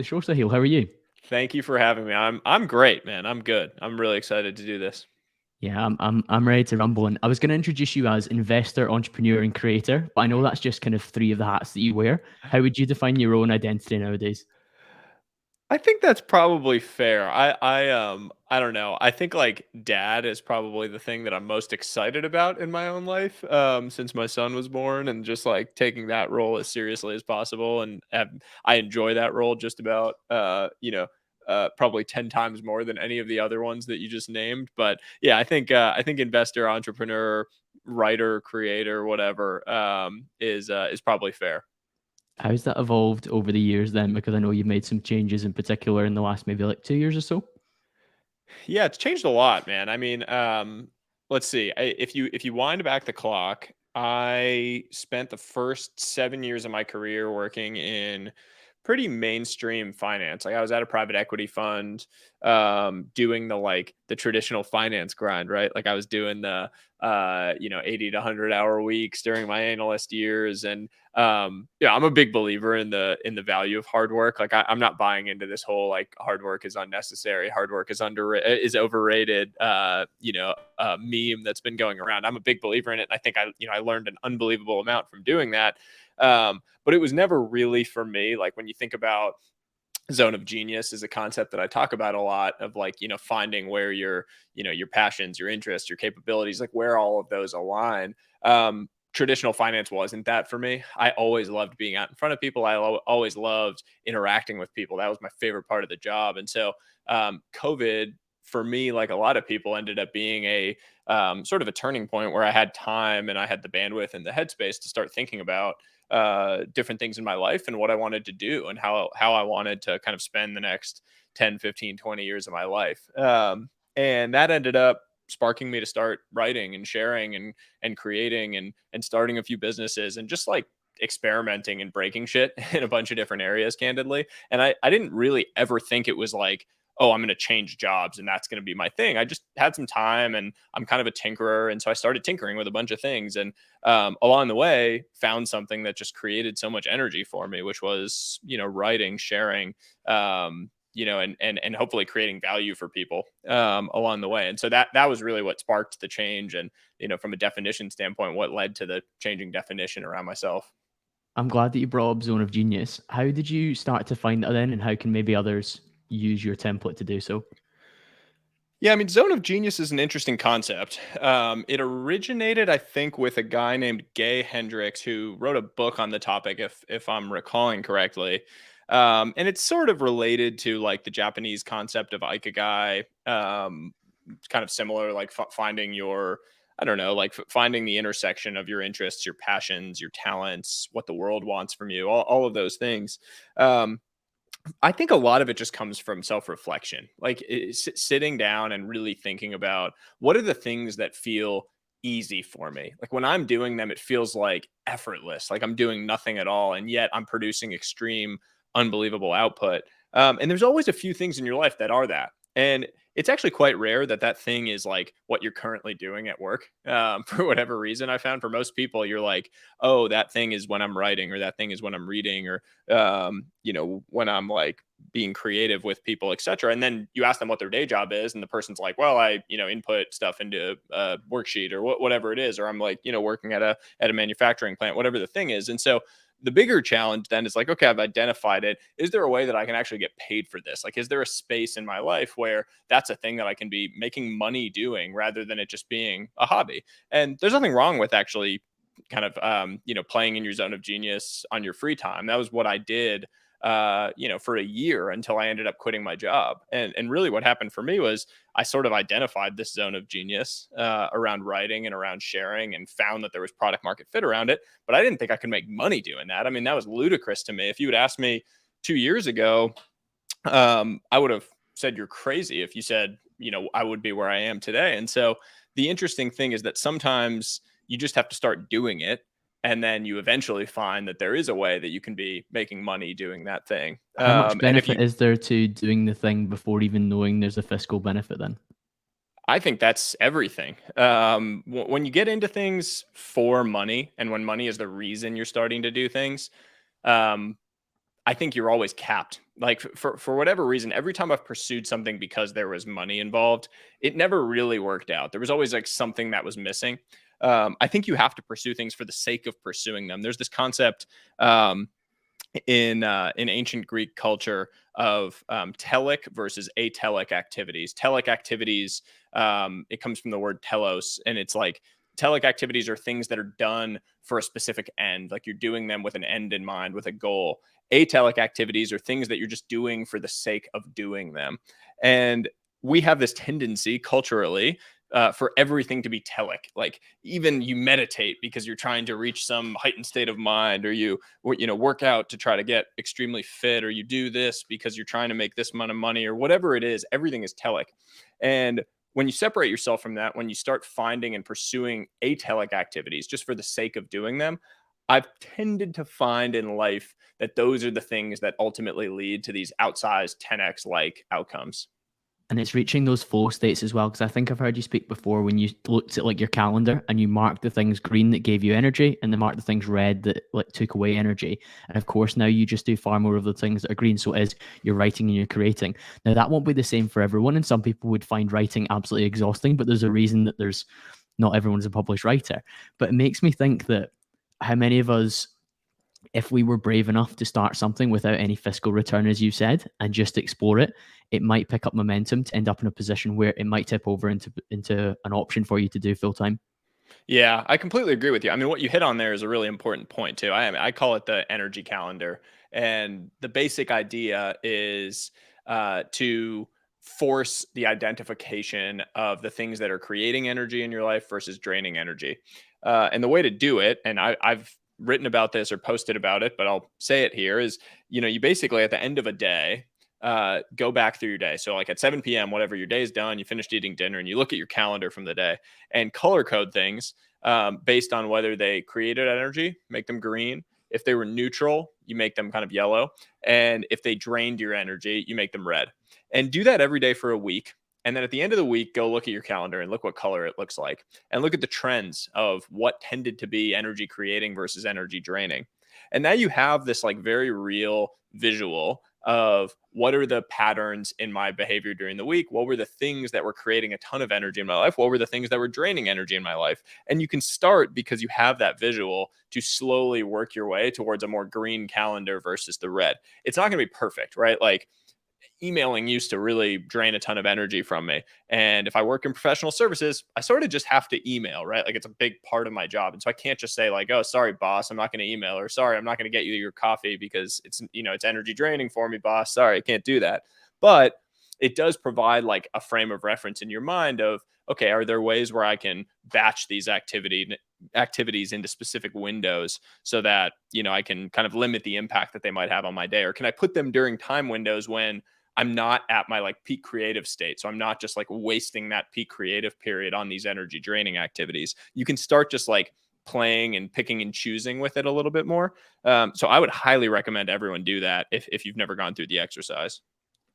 the show, Sahil. How are you? Thank you for having me. I'm great, man. I'm good. I'm really excited to do this. Yeah, I'm ready to rumble. And I was going to introduce you as investor, entrepreneur, and creator, but I know that's just kind of three of the hats that you wear. How would you define your own identity nowadays? I think that's probably fair. I don't know. I think like dad is probably the thing that I'm most excited about in my own life since my son was born, and just like taking that role as seriously as possible, and I enjoy that role just about probably 10 times more than any of the other ones that you just named. But yeah, I think investor, entrepreneur, writer, creator, whatever is probably fair. How's that evolved over the years then? Because I know you've made some changes in particular in the last maybe like 2 years or so. Yeah, it's changed a lot, man. I mean, let's see. If you wind back the clock, I spent the first 7 years of my career working in pretty mainstream finance. Like I was at a private equity fund, doing the traditional finance grind, right? Like I was doing the 80 to 100 hour weeks during my analyst years, and yeah, I'm a big believer in the value of hard work. Like I'm not buying into this whole like hard work is unnecessary, hard work is overrated meme that's been going around. I'm a big believer in it. I think I learned an unbelievable amount from doing that. But it was never really for me. Like when you think about zone of genius is a concept that I talk about a lot, of like, finding where your passions, your interests, your capabilities, like where all of those align. Traditional finance wasn't that for me. I always loved being out in front of people. Always loved interacting with people. That was my favorite part of the job. And so COVID for me, like a lot of people, ended up being a sort of a turning point where I had time and I had the bandwidth and the headspace to start thinking about different things in my life and what I wanted to do and how I wanted to kind of spend the next 10, 15, 20 years of my life. And that ended up sparking me to start writing and sharing and creating and starting a few businesses and just like experimenting and breaking shit in a bunch of different areas, candidly. And I didn't really ever think it was like, oh, I'm going to change jobs and that's going to be my thing. I just had some time and I'm kind of a tinkerer. And so I started tinkering with a bunch of things. And along the way, found something that just created so much energy for me, which was, writing, sharing, and hopefully creating value for people along the way. And so that was really what sparked the change. And, from a definition standpoint, what led to the changing definition around myself. I'm glad that you brought up Zone of Genius. How did you start to find that then, and how can maybe others use your template to do so? Yeah, I mean, zone of genius is an interesting concept. It originated, I think, with a guy named Gay Hendricks who wrote a book on the topic, if I'm recalling correctly. And it's sort of related to like the Japanese concept of ikigai. It's kind of similar, like finding your, I don't know, like finding the intersection of your interests, your passions, your talents, what the world wants from you, all of those things. Um, I think a lot of it just comes from self-reflection, like sitting down and really thinking about what are the things that feel easy for me. Like when I'm doing them, it feels like effortless, like I'm doing nothing at all, and yet I'm producing extreme, unbelievable output. And there's always a few things in your life that are that, and it's actually quite rare that that thing is like what you're currently doing at work. For whatever reason, I found for most people, you're like, oh, that thing is when I'm writing, or that thing is when I'm reading, or when I'm like being creative with people, etc. And then you ask them what their day job is, and the person's like, well, I, input stuff into a worksheet or whatever it is, or I'm like, working at a manufacturing plant, whatever the thing is. And so the bigger challenge then is like, okay, I've identified it. Is there a way that I can actually get paid for this? Like, is there a space in my life where that's a thing that I can be making money doing rather than it just being a hobby? And there's nothing wrong with actually kind of playing in your zone of genius on your free time. That was what I did for a year until I ended up quitting my job. And really what happened for me was I sort of identified this zone of genius around writing and around sharing, and found that there was product market fit around it. But I didn't think I could make money doing that. I mean, that was ludicrous to me. If you had asked me 2 years ago, I would have said you're crazy if you said, I would be where I am today. And so the interesting thing is that sometimes you just have to start doing it. And then you eventually find that there is a way that you can be making money doing that thing. How much And if benefit you, is there to doing the thing before even knowing there's a fiscal benefit then? I think that's everything. When you get into things for money, and when money is the reason you're starting to do things, um, I think you're always capped. Like for whatever reason, every time I've pursued something because there was money involved, it never really worked out. There was always like something that was missing. I think you have to pursue things for the sake of pursuing them. There's this concept um, in ancient Greek culture of telic versus atelic activities. Telic activities, it comes from the word telos, and it's like telic activities are things that are done for a specific end, like you're doing them with an end in mind, with a goal. Atelic activities are things that you're just doing for the sake of doing them, and we have this tendency culturally for everything to be telic. Like even you meditate because you're trying to reach some heightened state of mind, or you work out to try to get extremely fit, or you do this because you're trying to make this amount of money, or whatever it is. Everything is telic. And when you separate yourself from that, when you start finding and pursuing atelic activities just for the sake of doing them, I've tended to find in life that those are the things that ultimately lead to these outsized 10x like outcomes. And it's reaching those flow states as well, because I think I've heard you speak before when you looked at like your calendar and you marked the things green that gave you energy and then marked the things red that like took away energy. And of course now you just do far more of the things that are green. So it is you're writing and you're creating. Now that won't be the same for everyone, and some people would find writing absolutely exhausting, but there's a reason that there's not everyone's a published writer. But it makes me think that how many of us, if we were brave enough to start something without any fiscal return, as you said, and just explore it, it might pick up momentum to end up in a position where it might tip over into an option for you to do full time. Yeah, I completely agree with you. I mean, what you hit on there is a really important point too. I call it the energy calendar, and the basic idea is to force the identification of the things that are creating energy in your life versus draining energy. And the way to do it, and I've written about this or posted about it, but I'll say it here, is you basically at the end of a day. Go back through your day. So, like at 7 p.m., whatever your day's done, you finished eating dinner, and you look at your calendar from the day and color code things based on whether they created energy, make them green. If they were neutral, you make them kind of yellow. And if they drained your energy, you make them red. And do that every day for a week. And then at the end of the week, go look at your calendar and look what color it looks like. And look at the trends of what tended to be energy creating versus energy draining. And now you have this like very real visual of what are the patterns in my behavior during the week? What were the things that were creating a ton of energy in my life? What were the things that were draining energy in my life? And you can start, because you have that visual, to slowly work your way towards a more green calendar versus the red. It's not going to be perfect, right? Like emailing used to really drain a ton of energy from me. And if I work in professional services, I sort of just have to email, right? Like it's a big part of my job. And so I can't just say like, oh, sorry, boss, I'm not going to email, or sorry, I'm not going to get you your coffee because it's energy draining for me, boss. Sorry, I can't do that. But it does provide like a frame of reference in your mind of, okay, are there ways where I can batch these activities into specific windows so that, I can kind of limit the impact that they might have on my day? Or can I put them during time windows when I'm not at my like peak creative state? So I'm not just like wasting that peak creative period on these energy draining activities. You can start just like playing and picking and choosing with it a little bit more. So I would highly recommend everyone do that if you've never gone through the exercise.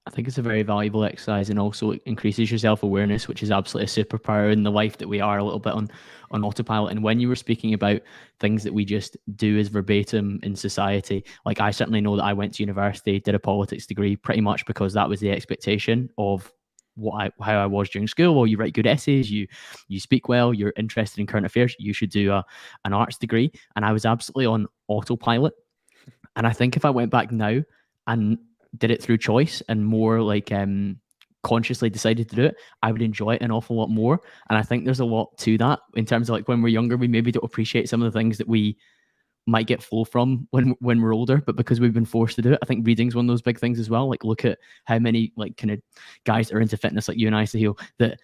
I think it's a very valuable exercise, and also it increases your self awareness, which is absolutely a superpower in the life that we are a little bit on autopilot. And when you were speaking about things that we just do as verbatim in society, like I certainly know that I went to university, did a politics degree, pretty much because that was the expectation of how I was during school. Well, you write good essays, you speak well, you're interested in current affairs, you should do an arts degree. And I was absolutely on autopilot. And I think if I went back now and did it through choice and more like consciously decided to do it, I would enjoy it an awful lot more. And I think there's a lot to that in terms of like when we're younger, we maybe don't appreciate some of the things that we might get flow from when we're older, but because we've been forced to do it. I think reading's one of those big things as well. Like look at how many like kind of guys that are into fitness like you and I, Sahil, that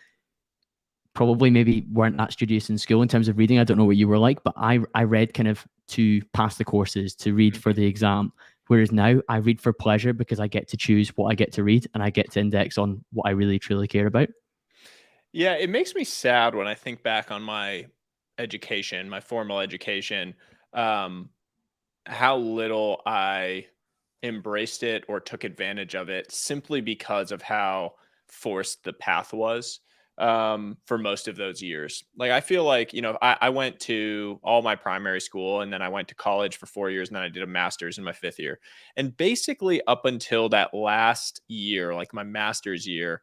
probably maybe weren't that studious in school in terms of reading. I don't know what you were like, but I read kind of to pass the courses, to read for the exam. Whereas now I read for pleasure because I get to choose what I get to read and I get to index on what I really truly care about. Yeah, it makes me sad when I think back on my education, my formal education, um, how little I embraced it or took advantage of it simply because of how forced the path was. for most of those years. Like, I feel like, I went to all my primary school, and then I went to college for 4 years, and then I did a master's in my fifth year. And basically, up until that last year, like my master's year,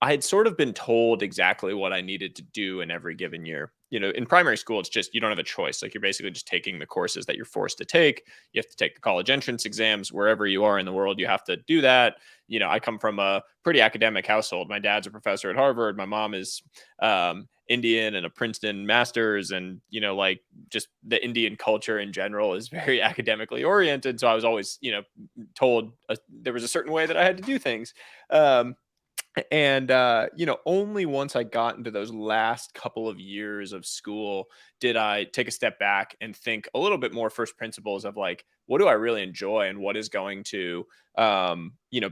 I had sort of been told exactly what I needed to do in every given year. In primary school, it's just you don't have a choice. Like, you're basically just taking the courses that you're forced to take. You have to take the college entrance exams wherever you are in the world. You have to do that. I come from a pretty academic household. My dad's a professor at Harvard. My mom is Indian and a Princeton master's. And, like, just the Indian culture in general is very academically oriented. So I was always, told there was a certain way that I had to do things. And only once I got into those last couple of years of school did I take a step back and think a little bit more first principles of, like, what do I really enjoy and what is going to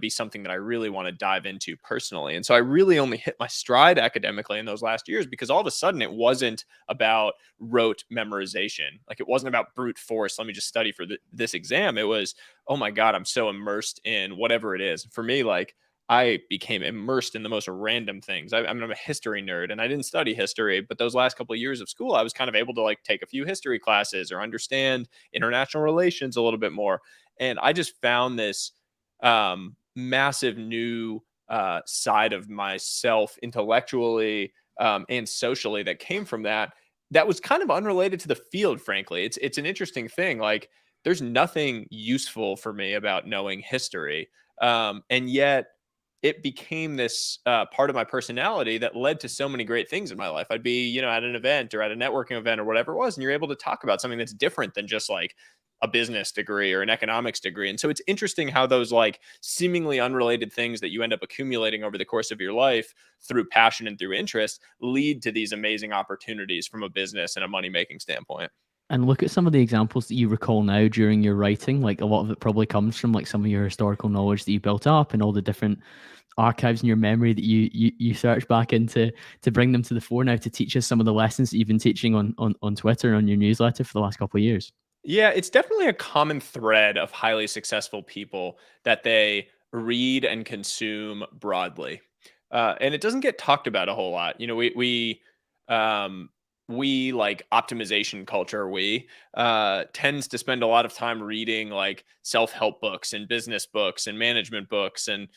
be something that I really want to dive into personally. And so I really only hit my stride academically in those last years, because all of a sudden it wasn't about rote memorization. Like, it wasn't about brute force, let me just study for this exam. It was, oh my God, I'm so immersed in whatever it is. For me, like, I became immersed in the most random things. I'm a history nerd, and I didn't study history, but those last couple of years of school, I was kind of able to, like, take a few history classes or understand international relations a little bit more. And I just found this massive new side of myself intellectually and socially that came from that. That was kind of unrelated to the field, frankly. It's an interesting thing. Like, there's nothing useful for me about knowing history, and yet it became this part of my personality that led to so many great things in my life. I'd be, at an event or at a networking event or whatever it was, and you're able to talk about something that's different than just like a business degree or an economics degree. And so it's interesting how those, like, seemingly unrelated things that you end up accumulating over the course of your life through passion and through interest lead to these amazing opportunities from a business and a money-making standpoint. And look at some of the examples that you recall now during your writing. Like, a lot of it probably comes from, like, some of your historical knowledge that you built up and all the different archives in your memory that you search back into to bring them to the fore now to teach us some of the lessons that you've been teaching on Twitter and on your newsletter for the last couple of years. Yeah, it's definitely a common thread of highly successful people that they read and consume broadly, and it doesn't get talked about a whole lot. We like optimization culture. We tends to spend a lot of time reading, like, self-help books and business books and management books and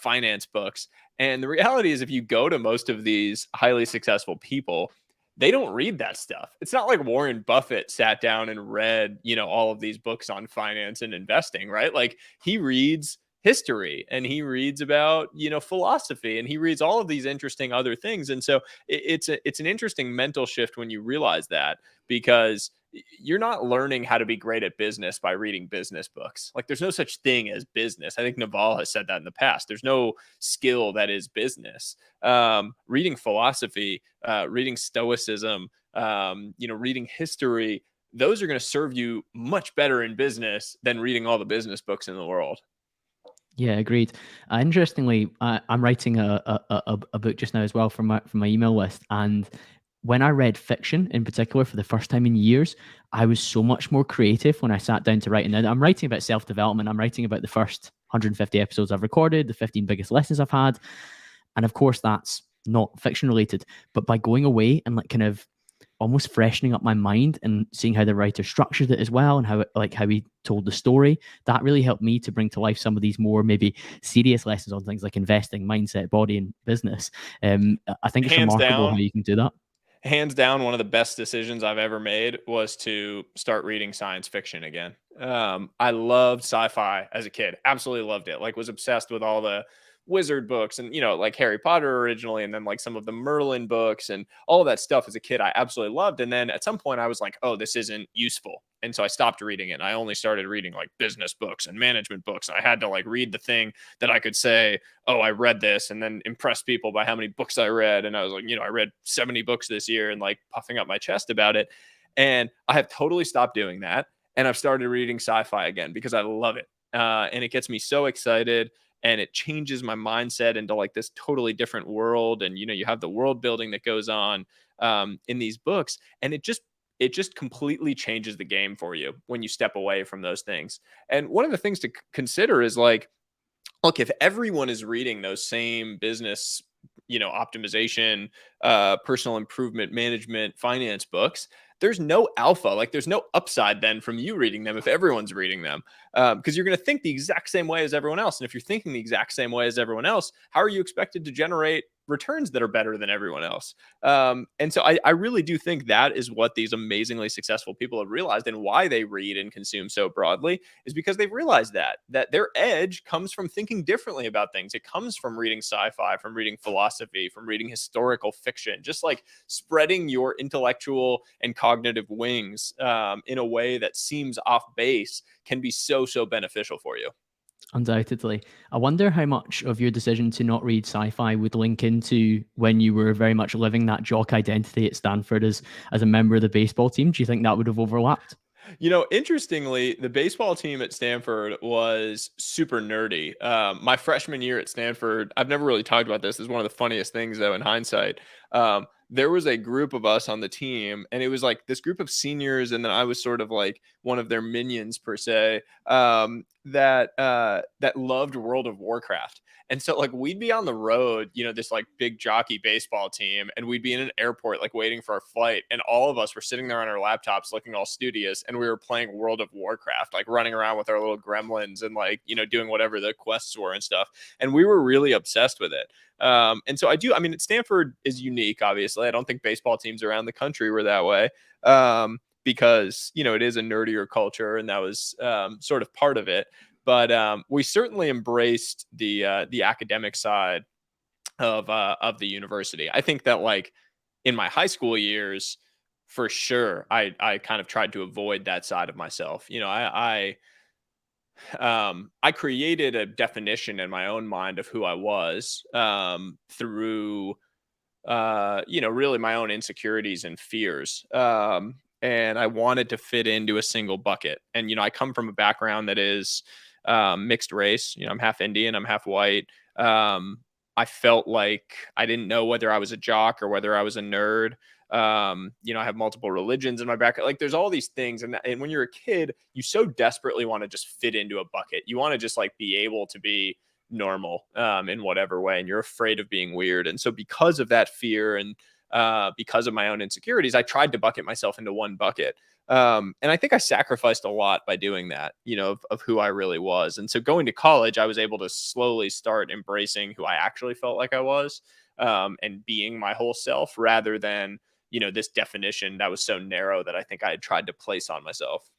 finance books. And the reality is, if you go to most of these highly successful people, they don't read that stuff. It's not like Warren Buffett sat down and read, all of these books on finance and investing, right? Like, he reads history and he reads about, philosophy, and he reads all of these interesting other things. And so it's an interesting mental shift when you realize that, because you're not learning how to be great at business by reading business books. Like, there's no such thing as business. I think Naval has said that in the past. There's no skill that is business. Reading philosophy, reading stoicism, reading history, those are going to serve you much better in business than reading all the business books in the world. Yeah, agreed. Interestingly, I'm writing a book just now as well from my email list, and when I read fiction in particular for the first time in years, I was so much more creative when I sat down to write. And now I'm writing about self-development. I'm writing about the first 150 episodes I've recorded, the 15 biggest lessons I've had, and of course that's not fiction related. But by going away and, like, kind of almost freshening up my mind and seeing how the writer structured it as well, and how he told the story, that really helped me to bring to life some of these more maybe serious lessons on things like investing, mindset, body, and business. I think it's Hands remarkable how down, you can do that. hands down, one of the best decisions I've ever made was to start reading science fiction again. I loved sci-fi as a kid. Absolutely loved it. Like, was obsessed with all the wizard books and, like Harry Potter originally, and then like some of the Merlin books and all of that stuff as a kid. I absolutely loved. And then at some point I was like, oh, this isn't useful. And so I stopped reading it. And I only started reading, like, business books and management books. I had to, like, read the thing that I could say, oh, I read this, and then impress people by how many books I read. And I was like, I read 70 books this year, and, like, puffing up my chest about it. And I have totally stopped doing that. And I've started reading sci-fi again because I love it. And it gets me so excited, and it changes my mindset into, like, this totally different world. And, you have the world building that goes on in these books. And it just completely changes the game for you when you step away from those things. And one of the things to consider is, like, look, if everyone is reading those same business optimization, personal improvement, management, finance books, there's no alpha, like there's no upside then from you reading them if everyone's reading them, because you're going to think the exact same way as everyone else. And if you're thinking the exact same way as everyone else, how are you expected to generate returns that are better than everyone else? And so I really do think that is what these amazingly successful people have realized, and why they read and consume so broadly is because they've realized that their edge comes from thinking differently about things. It comes from reading sci-fi, from reading philosophy, from reading historical fiction, just like spreading your intellectual and cognitive wings in a way that seems off base can be so beneficial for you. Undoubtedly. I wonder how much of your decision to not read sci-fi would link into when you were very much living that jock identity at Stanford as a member of the baseball team. Do you think that would have overlapped? Interestingly, the baseball team at Stanford was super nerdy. My freshman year at Stanford, I've never really talked about this. This is one of the funniest things, though, in hindsight. There was a group of us on the team, and it was like this group of seniors, and then I was sort of like one of their minions per se, that loved World of Warcraft. And so like we'd be on the road, this like big jockey baseball team, and we'd be in an airport like waiting for our flight, and all of us were sitting there on our laptops looking all studious, and we were playing World of Warcraft, like running around with our little gremlins and like, doing whatever the quests were and stuff. And we were really obsessed with it. And so Stanford is unique, obviously. I don't think baseball teams around the country were that way. Because, it is a nerdier culture, and that was sort of part of it. But we certainly embraced the academic side of the university. I think that like in my high school years, for sure, I kind of tried to avoid that side of myself. I created a definition in my own mind of who I was through really my own insecurities and fears. And I wanted to fit into a single bucket. And I come from a background that is mixed race. I'm half Indian, I'm half white. I felt like I didn't know whether I was a jock or whether I was a nerd. I have multiple religions in my background. Like there's all these things. And when you're a kid, you so desperately want to just fit into a bucket. You want to just like be able to be normal in whatever way. And you're afraid of being weird. And so because of that fear and because of my own insecurities, I tried to bucket myself into one bucket. And I think I sacrificed a lot by doing that, of who I really was. And so going to college, I was able to slowly start embracing who I actually felt like I was, and being my whole self rather than, this definition that was so narrow that I think I had tried to place on myself.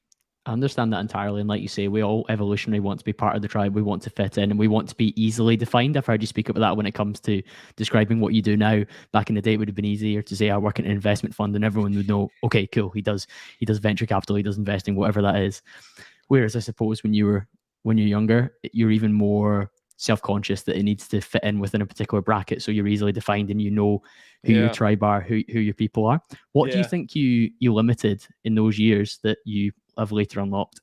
I understand that entirely. And like you say, we all evolutionarily want to be part of the tribe. We want to fit in, and we want to be easily defined. I've heard you speak about that when it comes to describing what you do now. Back in the day, it would have been easier to say I work in an investment fund, and everyone would know, okay, cool, he does venture capital, he does investing, whatever that is. Whereas I suppose when you're younger, you're even more self-conscious that it needs to fit in within a particular bracket, so you're easily defined and you know who your tribe are, who your people are. What do you think you limited in those years that you have later unlocked?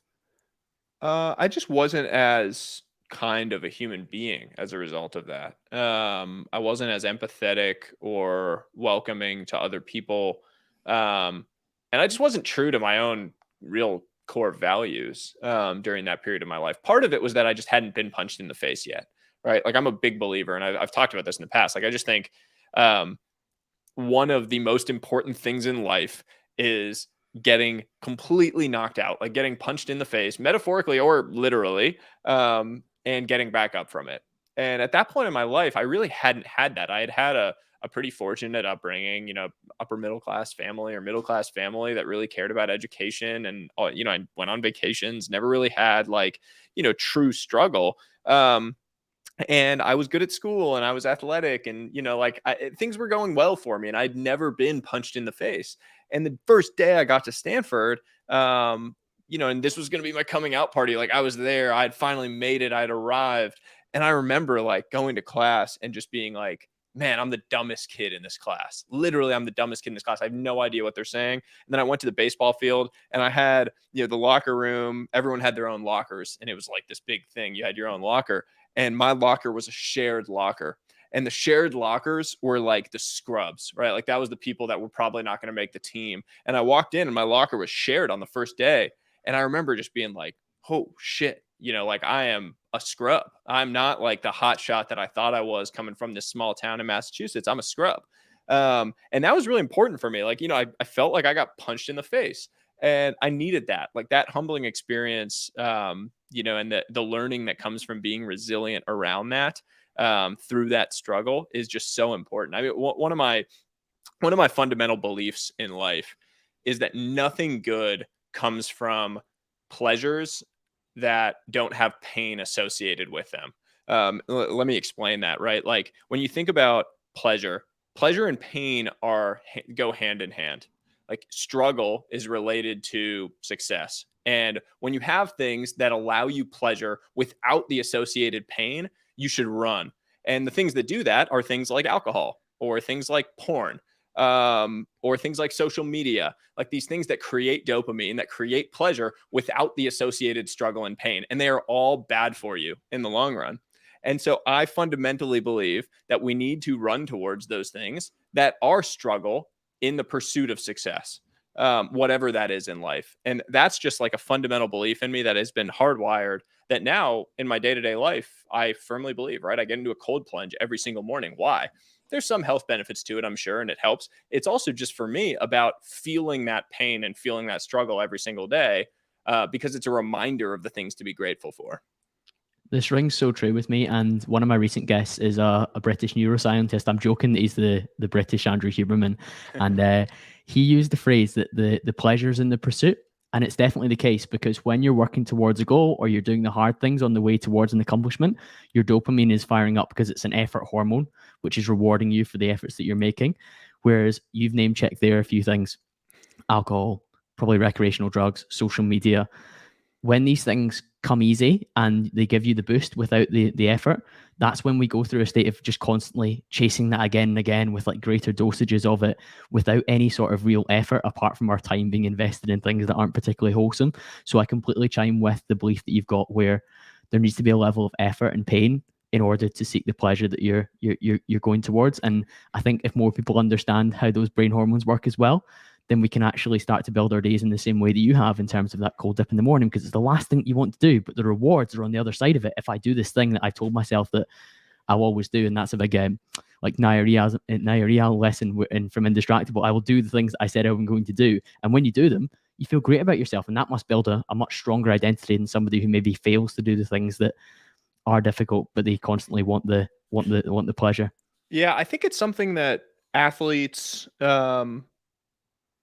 I just wasn't as kind of a human being as a result of that. I wasn't as empathetic or welcoming to other people. And I just wasn't true to my own real core values during that period of my life. Part of it was that I just hadn't been punched in the face yet, right? Like I'm a big believer, and I've talked about this in the past. Like I just think um, one of the most important things in life is getting completely knocked out, like getting punched in the face, metaphorically or literally, and getting back up from it. And at that point in my life, I really hadn't had that. I had had a pretty fortunate upbringing, upper middle class family or middle class family that really cared about education. And, I went on vacations, never really had like, true struggle. And I was good at school, and I was athletic, and things were going well for me, and I'd never been punched in the face. And the first day I got to Stanford, and this was going to be my coming out party. Like I was there, I'd finally made it, I'd arrived, and I remember like going to class and just being like, man, I'm the dumbest kid in this class. Literally, I'm the dumbest kid in this class. I have no idea what they're saying. And then I went to the baseball field, and I had, the locker room. Everyone had their own lockers, and it was like this big thing. You had your own locker, and my locker was a shared locker. And the shared lockers were like the scrubs, right? Like that was the people that were probably not going to make the team. And I walked in, and my locker was shared on the first day. And I remember just being like, oh shit, like I am a scrub. I'm not like the hot shot that I thought I was coming from this small town in Massachusetts. I'm a scrub. And that was really important for me. Like, I felt like I got punched in the face, and I needed that, like that humbling experience, and the learning that comes from being resilient around that, through that struggle is just so important. I mean, one of my fundamental beliefs in life is that nothing good comes from pleasures that don't have pain associated with them. Let me explain that, right? Like when you think about pleasure and pain go hand in hand. Like struggle is related to success. And when you have things that allow you pleasure without the associated pain, you should run. And the things that do that are things like alcohol or things like porn, or things like social media, like these things that create dopamine, that create pleasure without the associated struggle and pain. And they are all bad for you in the long run. And so I fundamentally believe that we need to run towards those things that are struggle in the pursuit of success, whatever that is in life. And that's just like a fundamental belief in me that has been hardwired, that now in my day-to-day life, I firmly believe, right? I get into a cold plunge every single morning. Why? There's some health benefits to it, I'm sure, and it helps. It's also just for me about feeling that pain and feeling that struggle every single day, because it's a reminder of the things to be grateful for. This rings so true with me. And one of my recent guests is a British neuroscientist. I'm joking that he's the British Andrew Huberman. And he used the phrase that the pleasure's in the pursuit. And it's definitely the case, because when you're working towards a goal or you're doing the hard things on the way towards an accomplishment, your dopamine is firing up because it's an effort hormone, which is rewarding you for the efforts that you're making. Whereas you've name checked there a few things: alcohol, probably recreational drugs, social media. When these things come easy and they give you the boost without the effort, that's when we go through a state of just constantly chasing that again and again with like greater dosages of it without any sort of real effort apart from our time being invested in things that aren't particularly wholesome. So I completely chime with the belief that you've got, where there needs to be a level of effort and pain in order to seek the pleasure that you're going towards. And I think if more people understand how those brain hormones work as well, then we can actually start to build our days in the same way that you have in terms of that cold dip in the morning, because it's the last thing you want to do, but the rewards are on the other side of it. If I do this thing that I told myself that I'll always do, and that's a big like Naya lesson from Indistractable, I will do the things that I said I'm going to do. And when you do them, you feel great about yourself, and that must build a much stronger identity than somebody who maybe fails to do the things that are difficult, but they constantly want the pleasure. Yeah, I think it's something that athletes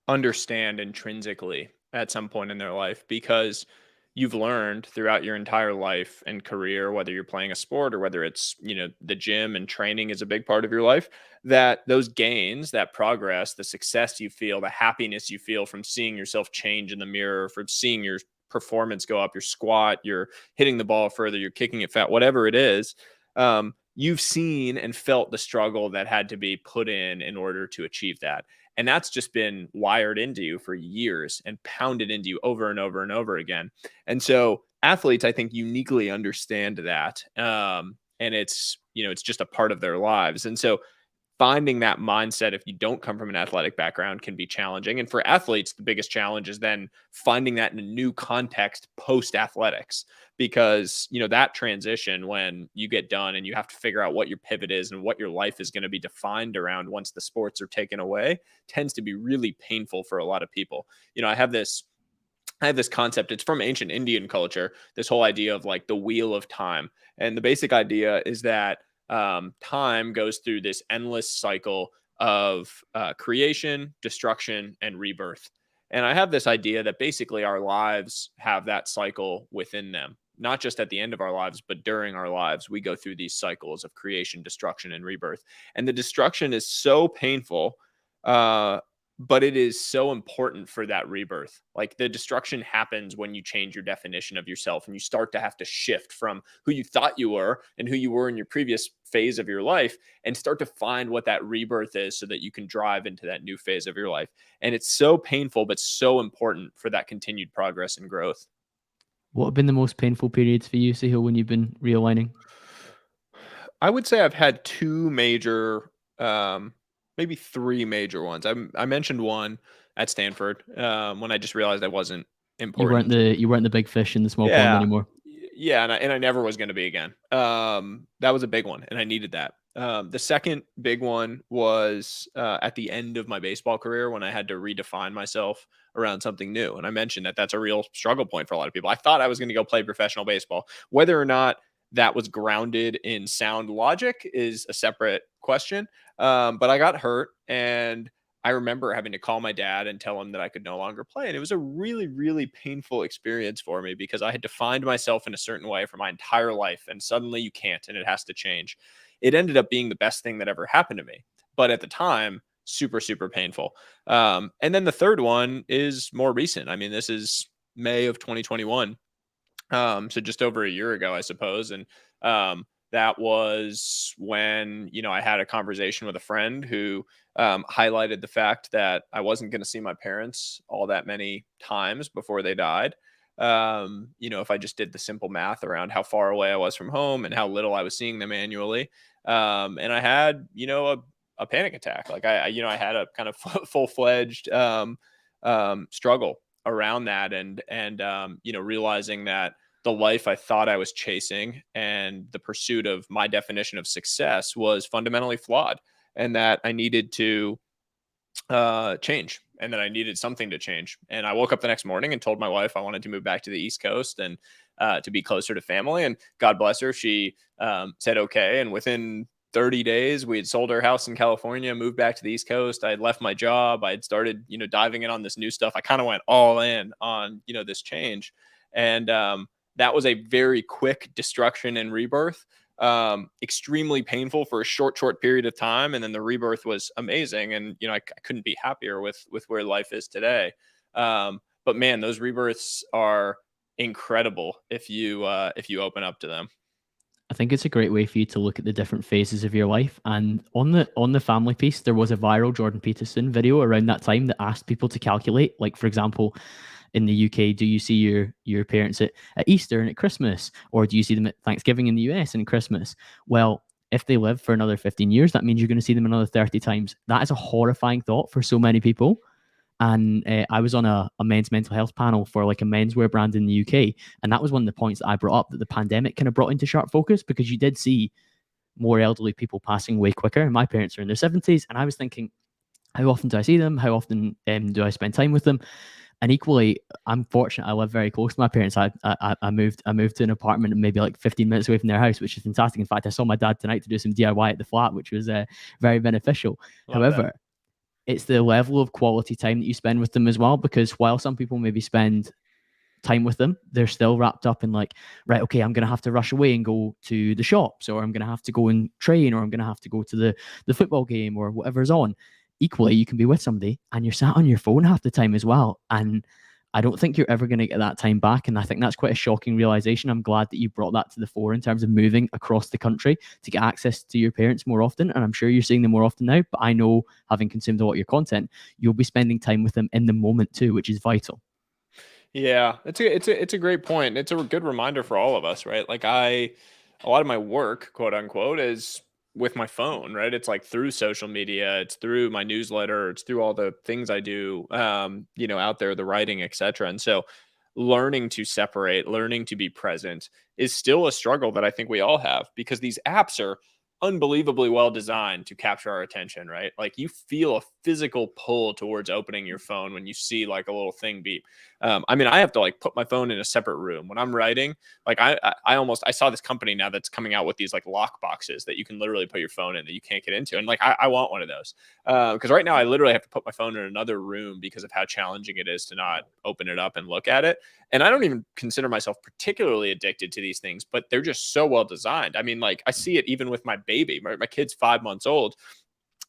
understand intrinsically at some point in their life, because you've learned throughout your entire life and career, whether you're playing a sport or whether it's, the gym and training is a big part of your life, that those gains, that progress, the success you feel, the happiness you feel from seeing yourself change in the mirror, from seeing your performance go up, your squat, you're hitting the ball further, you're kicking it fat, whatever it is, you've seen and felt the struggle that had to be put in order to achieve that. And that's just been wired into you for years and pounded into you over and over and over again. And so athletes, I think, uniquely understand that. And it's just a part of their lives. And so finding that mindset, if you don't come from an athletic background, can be challenging. And for athletes, the biggest challenge is then finding that in a new context post athletics, because that transition, when you get done and you have to figure out what your pivot is and what your life is going to be defined around once the sports are taken away, tends to be really painful for a lot of people. I have this concept. It's from ancient Indian culture, this whole idea of like the wheel of time. And the basic idea is that time goes through this endless cycle of creation, destruction, and rebirth. And I have this idea that basically our lives have that cycle within them, not just at the end of our lives, but during our lives, we go through these cycles of creation, destruction, and rebirth. And the destruction is so painful, uh, but it is so important for that rebirth. Like the destruction happens when you change your definition of yourself and you start to have to shift from who you thought you were and who you were in your previous phase of your life, and start to find what that rebirth is so that you can drive into that new phase of your life. And it's so painful, but so important for that continued progress and growth. What have been the most painful periods for you, Sahil, when you've been realigning? I would say I've had two major, maybe three major ones. I mentioned one at Stanford, when I just realized I wasn't You weren't important. the big fish in the small pond Yeah. anymore. Yeah, and I never was going to be again. That was a big one, and I needed that. The second big one was at the end of my baseball career when I had to redefine myself around something new. And I mentioned that that's a real struggle point for a lot of people. I thought I was going to go play professional baseball. Whether or not that was grounded in sound logic is a separate question. But I got hurt, and I remember having to call my dad and tell him that I could no longer play. And it was a really, really painful experience for me because I had defined myself in a certain way for my entire life. And suddenly you can't, and it has to change. It ended up being the best thing that ever happened to me. But at the time, super, super painful. And then the third one is more recent. I mean, this is May of 2021. So just over a year ago, I suppose. And that was when, I had a conversation with a friend who highlighted the fact that I wasn't going to see my parents all that many times before they died. If I just did the simple math around how far away I was from home and how little I was seeing them annually. And I had, a panic attack. Like I had a kind of full-fledged struggle around that, and realizing that the life I thought I was chasing and the pursuit of my definition of success was fundamentally flawed, and that I needed to change, and that I needed something to change. And I woke up the next morning and told my wife I wanted to move back to the East Coast and to be closer to family. And God bless her, she said okay. And within 30 days, we had sold our house in California, moved back to the East Coast. I had left my job. I had started, diving in on this new stuff. I kind of went all in on, this change. And that was a very quick destruction and rebirth. Extremely painful for a short period of time, and then the rebirth was amazing. And I couldn't be happier with where life is today. But man, those rebirths are incredible if you open up to them. I think it's a great way for you to look at the different phases of your life. And on the family piece, there was a viral Jordan Peterson video around that time that asked people to calculate, like for example, in the UK, do you see your parents at Easter and at Christmas, or do you see them at Thanksgiving in the US and Christmas? Well, if they live for another 15 years, that means you're going to see them another 30 times. That is a horrifying thought for so many people. And I was on a men's mental health panel for like a menswear brand in the UK. And that was one of the points that I brought up, that the pandemic kind of brought into sharp focus, because you did see more elderly people passing away quicker. And my parents are in their 70s. And I was thinking, how often do I see them? How often do I spend time with them? And equally, I'm fortunate. I live very close to my parents. I moved to an apartment maybe like 15 minutes away from their house, which is fantastic. In fact, I saw my dad tonight to do some DIY at the flat, which was very beneficial. Love However, that. it's the level of quality time that you spend with them as well. Because while some people maybe spend time with them, they're still wrapped up in like, right, okay, I'm going to have to rush away and go to the shops, or I'm going to have to go and train, or I'm going to have to go to the football game or whatever's on. Equally, you can be with somebody and you're sat on your phone half the time as well. And I don't think you're ever going to get that time back. And I think that's quite a shocking realization. I'm glad that you brought that to the fore in terms of moving across the country to get access to your parents more often. And I'm sure you're seeing them more often now. But I know, having consumed a lot of your content, you'll be spending time with them in the moment too, which is vital. Yeah, it's a great point. It's a good reminder for all of us, right? Like a lot of my work, quote unquote, is with my phone, right? It's like through social media, it's through my newsletter, it's through all the things I do, out there, the writing, etc. And so, learning to separate, learning to be present, is still a struggle that I think we all have, because these apps are unbelievably well designed to capture our attention, right? Like you feel a physical pull towards opening your phone when you see like a little thing beep. I mean, I have to like put my phone in a separate room when I'm writing. Like I saw this company now that's coming out with these like lock boxes that you can literally put your phone in that you can't get into. And like, I want one of those. Because right now I literally have to put my phone in another room because of how challenging it is to not open it up and look at it. And I don't even consider myself particularly addicted to these things, but they're just so well designed. I mean, like I see it even with my baby. My kid's 5 months old,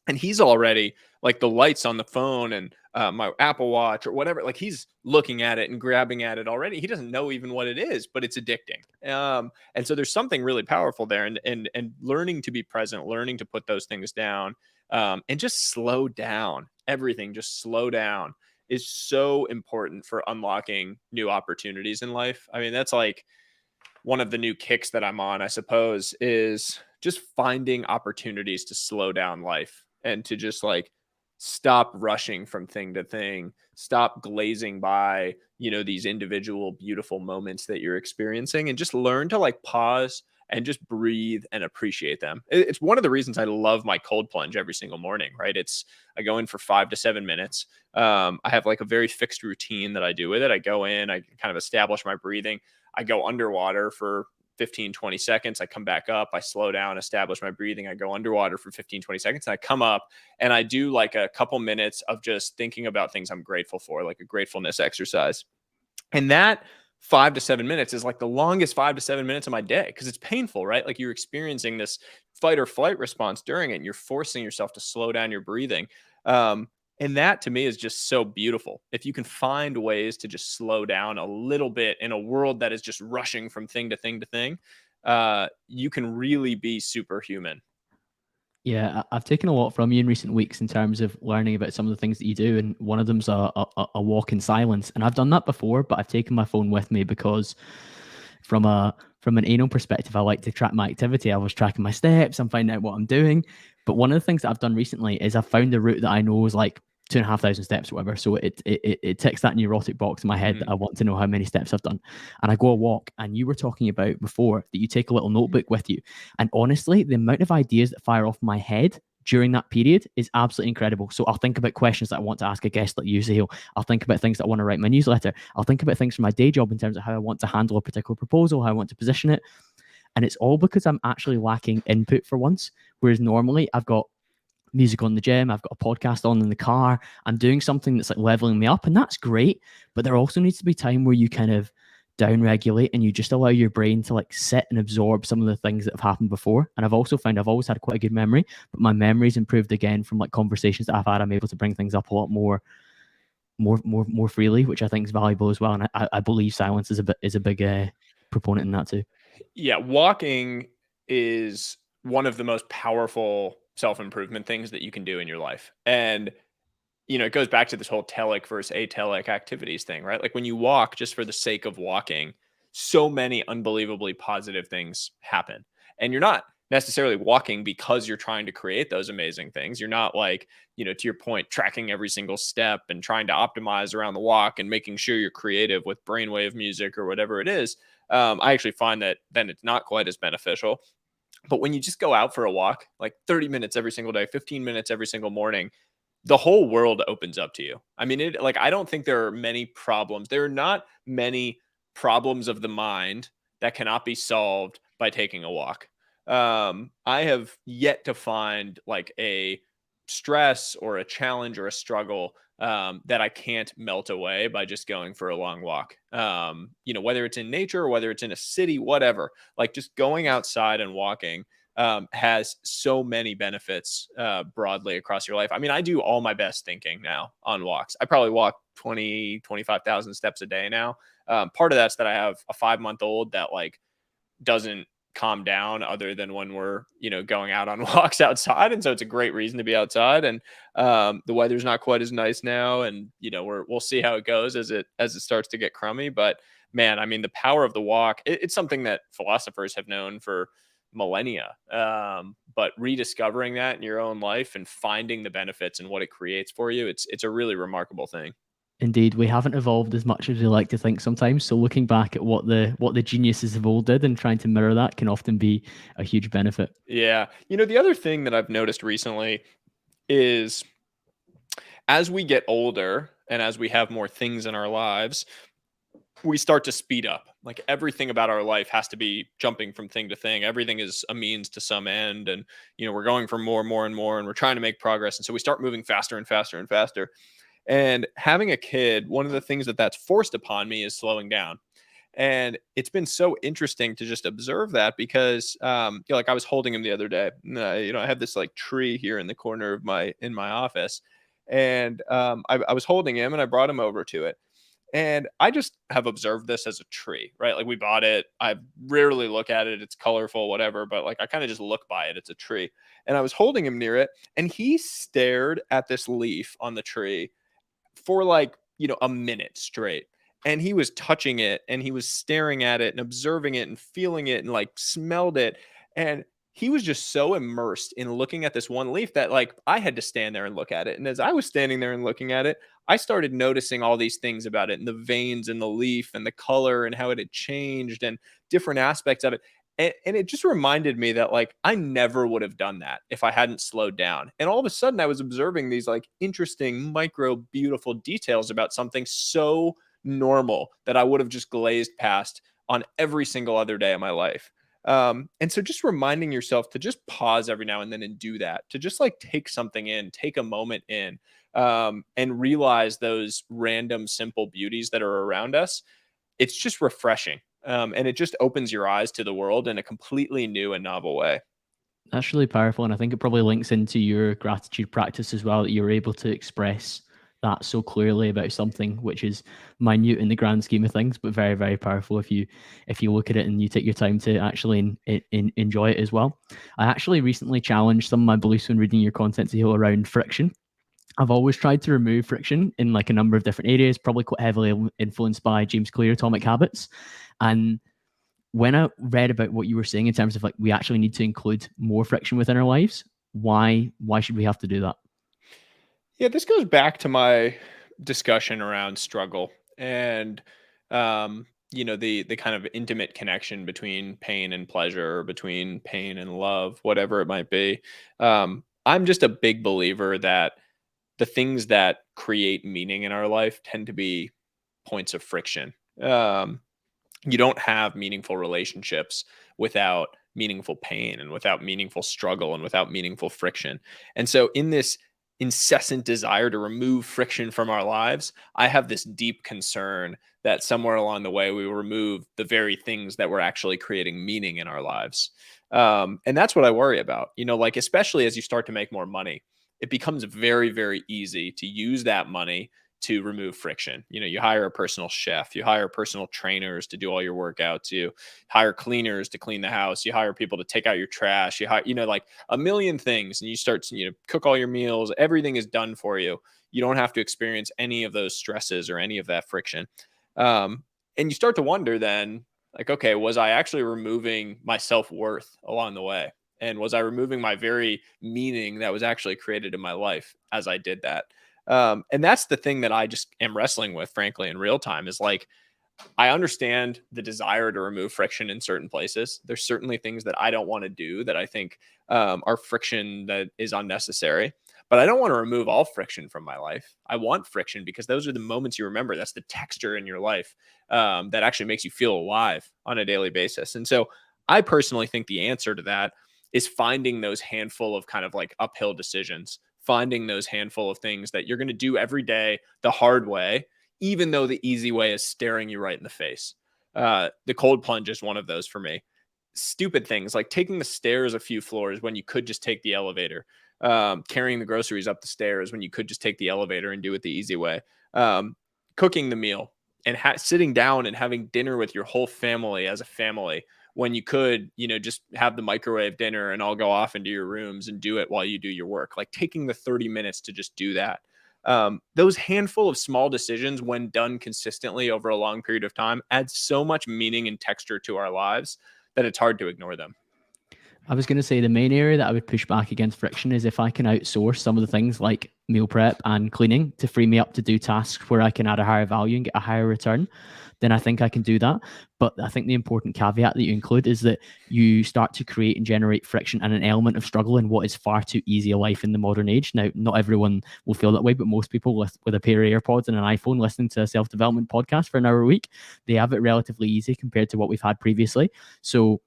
and he's already like the lights on the phone and my Apple Watch or whatever. Like he's looking at it and grabbing at it already. He doesn't know even what it is, but it's addicting. And so there's something really powerful there, and learning to be present, learning to put those things down, and just slow down. Everything, just slow down, is so important for unlocking new opportunities in life. I mean, that's like one of the new kicks that I'm on, I suppose, is just finding opportunities to slow down life and to just like stop rushing from thing to thing, stop glazing by, these individual beautiful moments that you're experiencing, and just learn to like pause and just breathe and appreciate them. It's one of the reasons I love my cold plunge every single morning, right? I go in for 5 to 7 minutes. I have like a very fixed routine that I do with it. I go in, I kind of establish my breathing. I go underwater for 15, 20 seconds. I come back up, I slow down, establish my breathing. I go underwater for 15, 20 seconds. And I come up and I do like a couple minutes of just thinking about things I'm grateful for, like a gratefulness exercise. And that 5 to 7 minutes is like the longest 5 to 7 minutes of my day because it's painful, right? Like you're experiencing this fight or flight response during it, and you're forcing yourself to slow down your breathing. Um, and that to me is just so beautiful. If you can find ways to just slow down a little bit in a world that is just rushing from thing to thing to thing, you can really be superhuman. Yeah, I've taken a lot from you in recent weeks in terms of learning about some of the things that you do, and one of them's a walk in silence. And I've done that before, but I've taken my phone with me because from an anal perspective, I like to track my activity. I was tracking my steps, I'm finding out what I'm doing. But one of the things that I've done recently is I've found a route that I know is like 2,500 steps or whatever. So it ticks that neurotic box in my head that I want to know how many steps I've done. And I go a walk. And you were talking about before that you take a little notebook with you. And honestly, the amount of ideas that fire off my head during that period is absolutely incredible. So I'll think about questions that I want to ask a guest like you, Sahil. I'll think about things that I want to write in my newsletter. I'll think about things for my day job in terms of how I want to handle a particular proposal, how I want to position it. And it's all because I'm actually lacking input for once. Whereas normally I've got music on the gym, I've got a podcast on in the car, I'm doing something that's like leveling me up, and that's great. But there also needs to be time where you kind of down regulate and you just allow your brain to like sit and absorb some of the things that have happened before. And I've also found I've always had quite a good memory, but my memory's improved again from like conversations that I've had. I'm able to bring things up a lot more freely, which I think is valuable as well. And I believe silence is a big proponent in that too. Yeah, walking is one of the most powerful self-improvement things that you can do in your life. And it goes back to this whole telic versus atelic activities thing, right? Like when you walk just for the sake of walking, so many unbelievably positive things happen. And you're not necessarily walking because you're trying to create those amazing things. You're not like, to your point, tracking every single step and trying to optimize around the walk and making sure you're creative with brainwave music or whatever it is. I actually find that then it's not quite as beneficial. But when you just go out for a walk, like 30 minutes every single day, 15 minutes every single morning, the whole world opens up to you. I mean, I don't think there are many problems. There are not many problems of the mind that cannot be solved by taking a walk. I have yet to find like a stress or a challenge or a struggle that I can't melt away by just going for a long walk. Whether it's in nature or whether it's in a city, whatever, like just going outside and walking has so many benefits broadly across your life. I mean, I do all my best thinking now on walks. I probably walk 25,000 steps a day now. Part of that's that I have a 5-month-old that like doesn't calm down other than when we're going out on walks outside, and so it's a great reason to be outside. And the weather's not quite as nice now, and we'll see how it goes as it starts to get crummy. But man, I mean, the power of the walk, it's something that philosophers have known for millennia, but rediscovering that in your own life and finding the benefits and what it creates for you, it's a really remarkable thing. Indeed, we haven't evolved as much as we like to think sometimes. So looking back at what the geniuses of old did and trying to mirror that can often be a huge benefit. Yeah, the other thing that I've noticed recently is as we get older and as we have more things in our lives, we start to speed up. Like everything about our life has to be jumping from thing to thing. Everything is a means to some end. And, we're going for more and more and more, and we're trying to make progress. And so we start moving faster and faster and faster. And having a kid, one of the things that's forced upon me is slowing down. And it's been so interesting to just observe that because, like I was holding him the other day. I have this like tree here in the corner of in my office, and I was holding him and I brought him over to it. And I just have observed this as a tree, right? Like we bought it. I rarely look at it. It's colorful, whatever, but like I kind of just look by it. It's a tree. And I was holding him near it, and he stared at this leaf on the tree for like, a minute straight. And he was touching it and he was staring at it and observing it and feeling it and like smelled it. And he was just so immersed in looking at this one leaf that like I had to stand there and look at it. And as I was standing there and looking at it, I started noticing all these things about it and the veins in the leaf and the color and how it had changed and different aspects of it. And it just reminded me that like I never would have done that if I hadn't slowed down. And all of a sudden I was observing these like interesting, micro, beautiful details about something so normal that I would have just glazed past on every single other day of my life. And so just reminding yourself to just pause every now and then and do that, to just like take something in, take a moment in, and realize those random, simple beauties that are around us. It's just refreshing. And it just opens your eyes to the world in a completely new and novel way. That's really powerful. And I think it probably links into your gratitude practice as well, that you're able to express that so clearly about something which is minute in the grand scheme of things, but very, very powerful if you look at it and you take your time to actually enjoy it as well. I actually recently challenged some of my beliefs when reading your content, Sahil, around friction. I've always tried to remove friction in like a number of different areas, probably quite heavily influenced by James Clear, Atomic Habits. And when I read about what you were saying in terms of like we actually need to include more friction within our lives, why should we have to do that? Yeah, this goes back to my discussion around struggle and the kind of intimate connection between pain and pleasure, between pain and love, whatever it might be. I'm just a big believer that the things that create meaning in our life tend to be points of friction. You don't have meaningful relationships without meaningful pain and without meaningful struggle and without meaningful friction. And so, in this incessant desire to remove friction from our lives, I have this deep concern that somewhere along the way we remove the very things that were actually creating meaning in our lives. And that's what I worry about. Like, especially as you start to make more money, it becomes very, very easy to use that money to remove friction. You hire a personal chef, you hire personal trainers to do all your workouts, you hire cleaners to clean the house, you hire people to take out your trash, you hire, like a million things, and you start to, cook all your meals, everything is done for you. You don't have to experience any of those stresses or any of that friction. And you start to wonder then, like, okay, was I actually removing my self-worth along the way? And was I removing my very meaning that was actually created in my life as I did that? And that's the thing that I just am wrestling with, frankly, in real time is like, I understand the desire to remove friction in certain places. There's certainly things that I don't want to do that I think are friction that is unnecessary. But I don't want to remove all friction from my life. I want friction because those are the moments you remember. That's the texture in your life that actually makes you feel alive on a daily basis. And so I personally think the answer to that is finding those handful of kind of like uphill decisions, finding those handful of things that you're going to do every day the hard way, even though the easy way is staring you right in the face. The cold plunge is one of those for me. Stupid things like taking the stairs a few floors when you could just take the elevator, carrying the groceries up the stairs when you could just take the elevator and do it the easy way, cooking the meal and sitting down and having dinner with your whole family as a family when you could, just have the microwave dinner and all go off into your rooms and do it while you do your work, like taking the 30 minutes to just do that. Those handful of small decisions, when done consistently over a long period of time, add so much meaning and texture to our lives that it's hard to ignore them. I was going to say the main area that I would push back against friction is if I can outsource some of the things like meal prep and cleaning to free me up to do tasks where I can add a higher value and get a higher return, then I think I can do that. But I think the important caveat that you include is that you start to create and generate friction and an element of struggle in what is far too easy a life in the modern age. Now, not everyone will feel that way, but most people with a pair of AirPods and an iPhone listening to a self-development podcast for an hour a week, they have it relatively easy compared to what we've had previously. So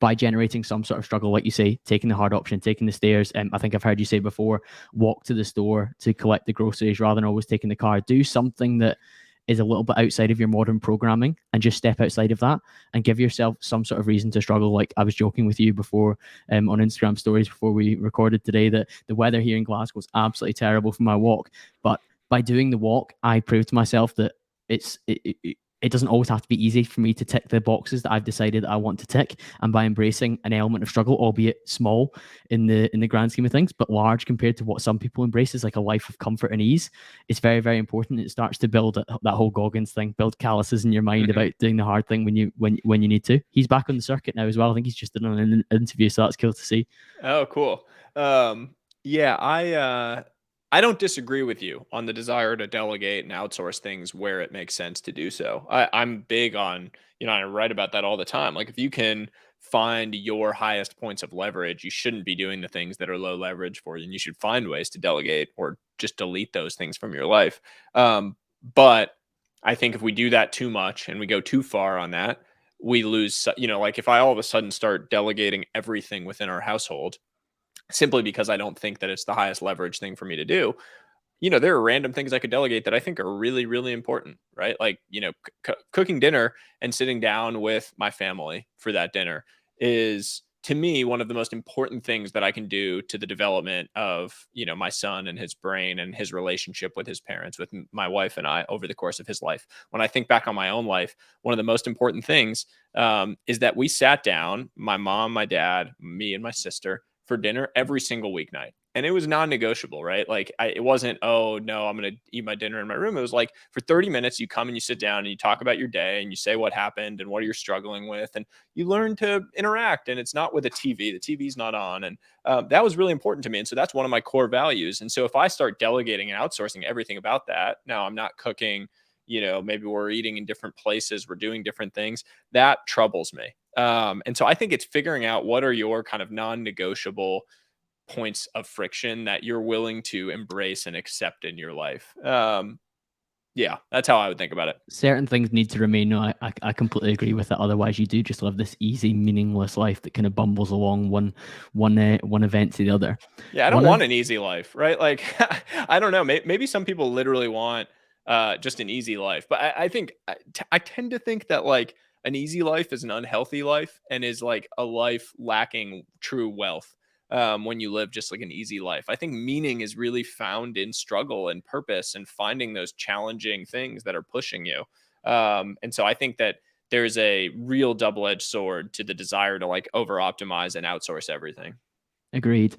by generating some sort of struggle, like you say, taking the hard option, taking the stairs. I think I've heard you say before, walk to the store to collect the groceries rather than always taking the car. Do something that is a little bit outside of your modern programming and just step outside of that and give yourself some sort of reason to struggle. Like I was joking with you before on Instagram stories before we recorded today that the weather here in Glasgow is absolutely terrible for my walk. But by doing the walk, I proved to myself that it doesn't always have to be easy for me to tick the boxes that I've decided I want to tick. And by embracing an element of struggle, albeit small in the grand scheme of things, but large compared to what some people embrace is like a life of comfort and ease, it's very, very important. It starts to build that whole Goggins thing, build calluses in your mind Mhm. about doing the hard thing when you need to. He's back on the circuit now as well. I think he's just done an interview, so that's cool to see. Oh, cool. Yeah, I don't disagree with you on the desire to delegate and outsource things where it makes sense to do so. I'm big on, I write about that all the time. Like if you can find your highest points of leverage, you shouldn't be doing the things that are low leverage for you, and you should find ways to delegate or just delete those things from your life. But I think if we do that too much and we go too far on that, we lose, like if I all of a sudden start delegating everything within our household simply because I don't think that it's the highest leverage thing for me to do, there are random things I could delegate that I think are really, really important, right? Like, cooking dinner and sitting down with my family for that dinner is to me one of the most important things that I can do to the development of, my son and his brain and his relationship with his parents, with my wife and I over the course of his life. When I think back on my own life, one of the most important things is that we sat down, my mom, my dad, me, and my sister for dinner every single weeknight, and it was non-negotiable, right? Like it wasn't, oh no, I'm going to eat my dinner in my room. It was like for 30 minutes, you come and you sit down and you talk about your day and you say what happened and what you're struggling with. And you learn to interact, and it's not with a TV. The TV's not on. And that was really important to me. And so that's one of my core values. And so if I start delegating and outsourcing everything about that, now I'm not cooking, maybe we're eating in different places, we're doing different things, that troubles me. And so I think it's figuring out what are your kind of non-negotiable points of friction that you're willing to embrace and accept in your life. Yeah, that's how I would think about it. Certain things need to remain. No, I completely agree with that. Otherwise, you do just live this easy, meaningless life that kind of bumbles along one event to the other. Yeah, I don't One want of an easy life, right? Like, I don't know. Maybe some people literally want just an easy life, but I think I tend to think that like an easy life is an unhealthy life and is like a life lacking true wealth. When you live just like an easy life, I think meaning is really found in struggle and purpose and finding those challenging things that are pushing you. And so I think that there's a real double-edged sword to the desire to like over optimize and outsource everything. Agreed.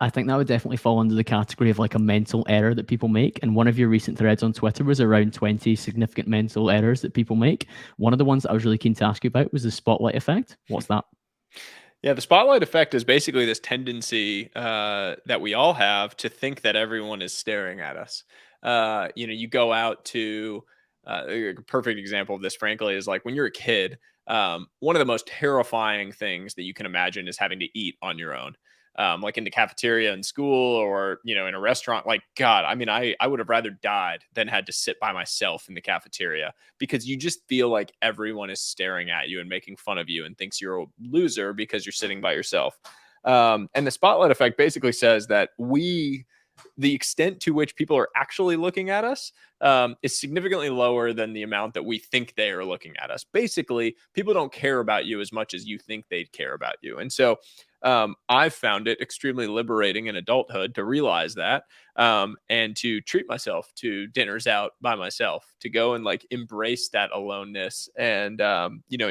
I think that would definitely fall under the category of like a mental error that people make. And one of your recent threads on Twitter was around 20 significant mental errors that people make. One of the ones that I was really keen to ask you about was the spotlight effect. What's that? Yeah, the spotlight effect is basically this tendency that we all have to think that everyone is staring at us. You go out to a perfect example of this, frankly, is like when you're a kid. One of the most terrifying things that you can imagine is having to eat on your own, like in the cafeteria in school or in a restaurant. Like God, I mean, I would have rather died than had to sit by myself in the cafeteria because you just feel like everyone is staring at you and making fun of you and thinks you're a loser because you're sitting by yourself. And the spotlight effect basically says that the extent to which people are actually looking at us is significantly lower than the amount that we think they are looking at us. Basically, people don't care about you as much as you think they'd care about you. And so I've found it extremely liberating in adulthood to realize that and to treat myself to dinners out by myself, to go and like embrace that aloneness and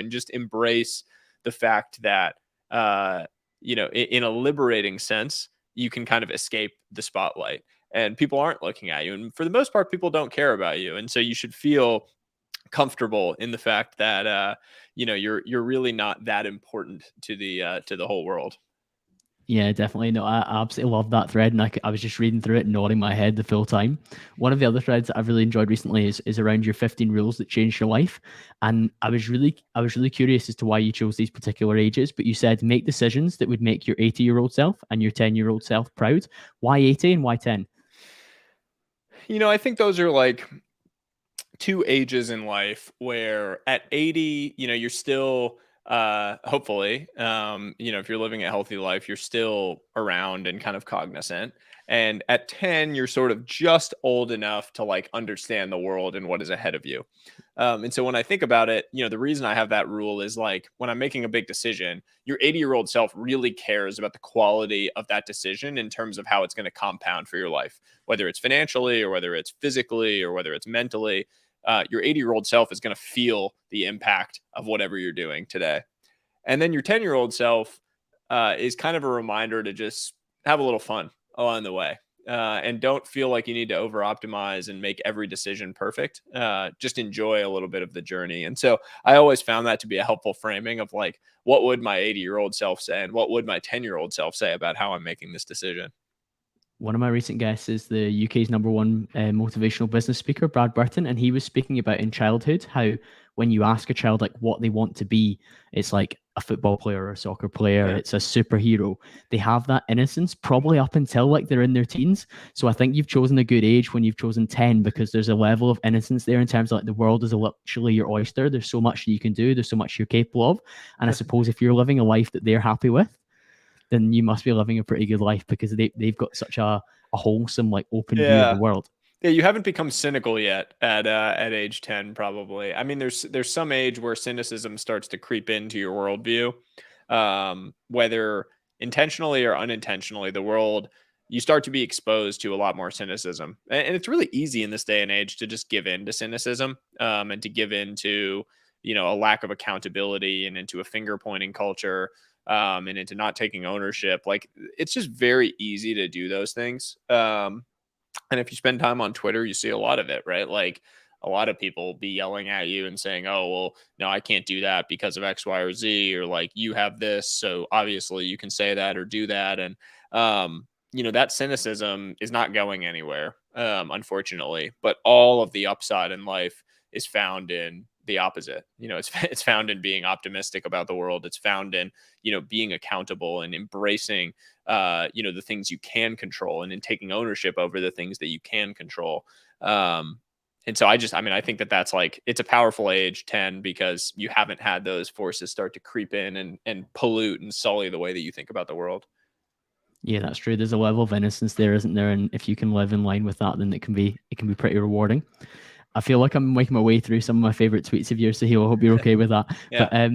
just embrace the fact that, in a liberating sense, you can kind of escape the spotlight and people aren't looking at you. And for the most part, people don't care about you. And so you should feel comfortable in the fact that, you're really not that important to the whole world. Yeah, definitely. No, I absolutely love that thread, and I was just reading through it, nodding my head the full time. One of the other threads that I've really enjoyed recently is around your 15 rules that changed your life, and I was really curious as to why you chose these particular ages. But you said make decisions that would make your 80-year-old self and your 10-year-old self proud. Why 80 and why 10? I think those are like two ages in life where at 80, you're still hopefully, if you're living a healthy life, you're still around and kind of cognizant. And at 10, you're sort of just old enough to like understand the world and what is ahead of you. And so when I think about it, the reason I have that rule is like when I'm making a big decision, your 80-year-old self really cares about the quality of that decision in terms of how it's going to compound for your life, whether it's financially or whether it's physically or whether it's mentally. your 80-year-old self is going to feel the impact of whatever you're doing today. And then your 10-year-old self is kind of a reminder to just have a little fun along the way. And don't feel like you need to over optimize and make every decision perfect. Just enjoy a little bit of the journey. And so I always found that to be a helpful framing of like, what would my 80-year-old self say? And what would my 10-year-old self say about how I'm making this decision? One of my recent guests is the UK's number one motivational business speaker, Brad Burton, and he was speaking about in childhood how when you ask a child like what they want to be, it's like a football player or a soccer player, it's a superhero. They have that innocence probably up until like they're in their teens. So I think you've chosen a good age when you've chosen 10 because there's a level of innocence there in terms of like the world is literally your oyster. There's so much that you can do. There's so much you're capable of. And I suppose if you're living a life that they're happy with, then you must be living a pretty good life because they've got such a wholesome, like open view of the world. Yeah, you haven't become cynical yet at age 10, probably. I mean, there's some age where cynicism starts to creep into your worldview, whether intentionally or unintentionally. The world, you start to be exposed to a lot more cynicism, and it's really easy in this day and age to just give in to cynicism, and to give in to a lack of accountability and into a finger pointing culture. And into not taking ownership. Like, it's just very easy to do those things. And if you spend time on Twitter, you see a lot of it, right? Like, a lot of people be yelling at you and saying, oh, well, no, I can't do that because of X, Y, or Z, or like, you have this, so obviously you can say that or do that. And, that cynicism is not going anywhere, unfortunately. But all of the upside in life is found in the opposite. It's found in being optimistic about the world. It's found in being accountable and embracing the things you can control, and in taking ownership over the things that you can control. And so I think that's like, it's a powerful age, 10, because you haven't had those forces start to creep in and pollute and sully the way that you think about the world. Yeah, that's true. There's a level of innocence there, isn't there? And if you can live in line with that, then it can be pretty rewarding. I feel like I'm making my way through some of my favorite tweets of yours, Sahil. I hope you're okay with that. Yeah. But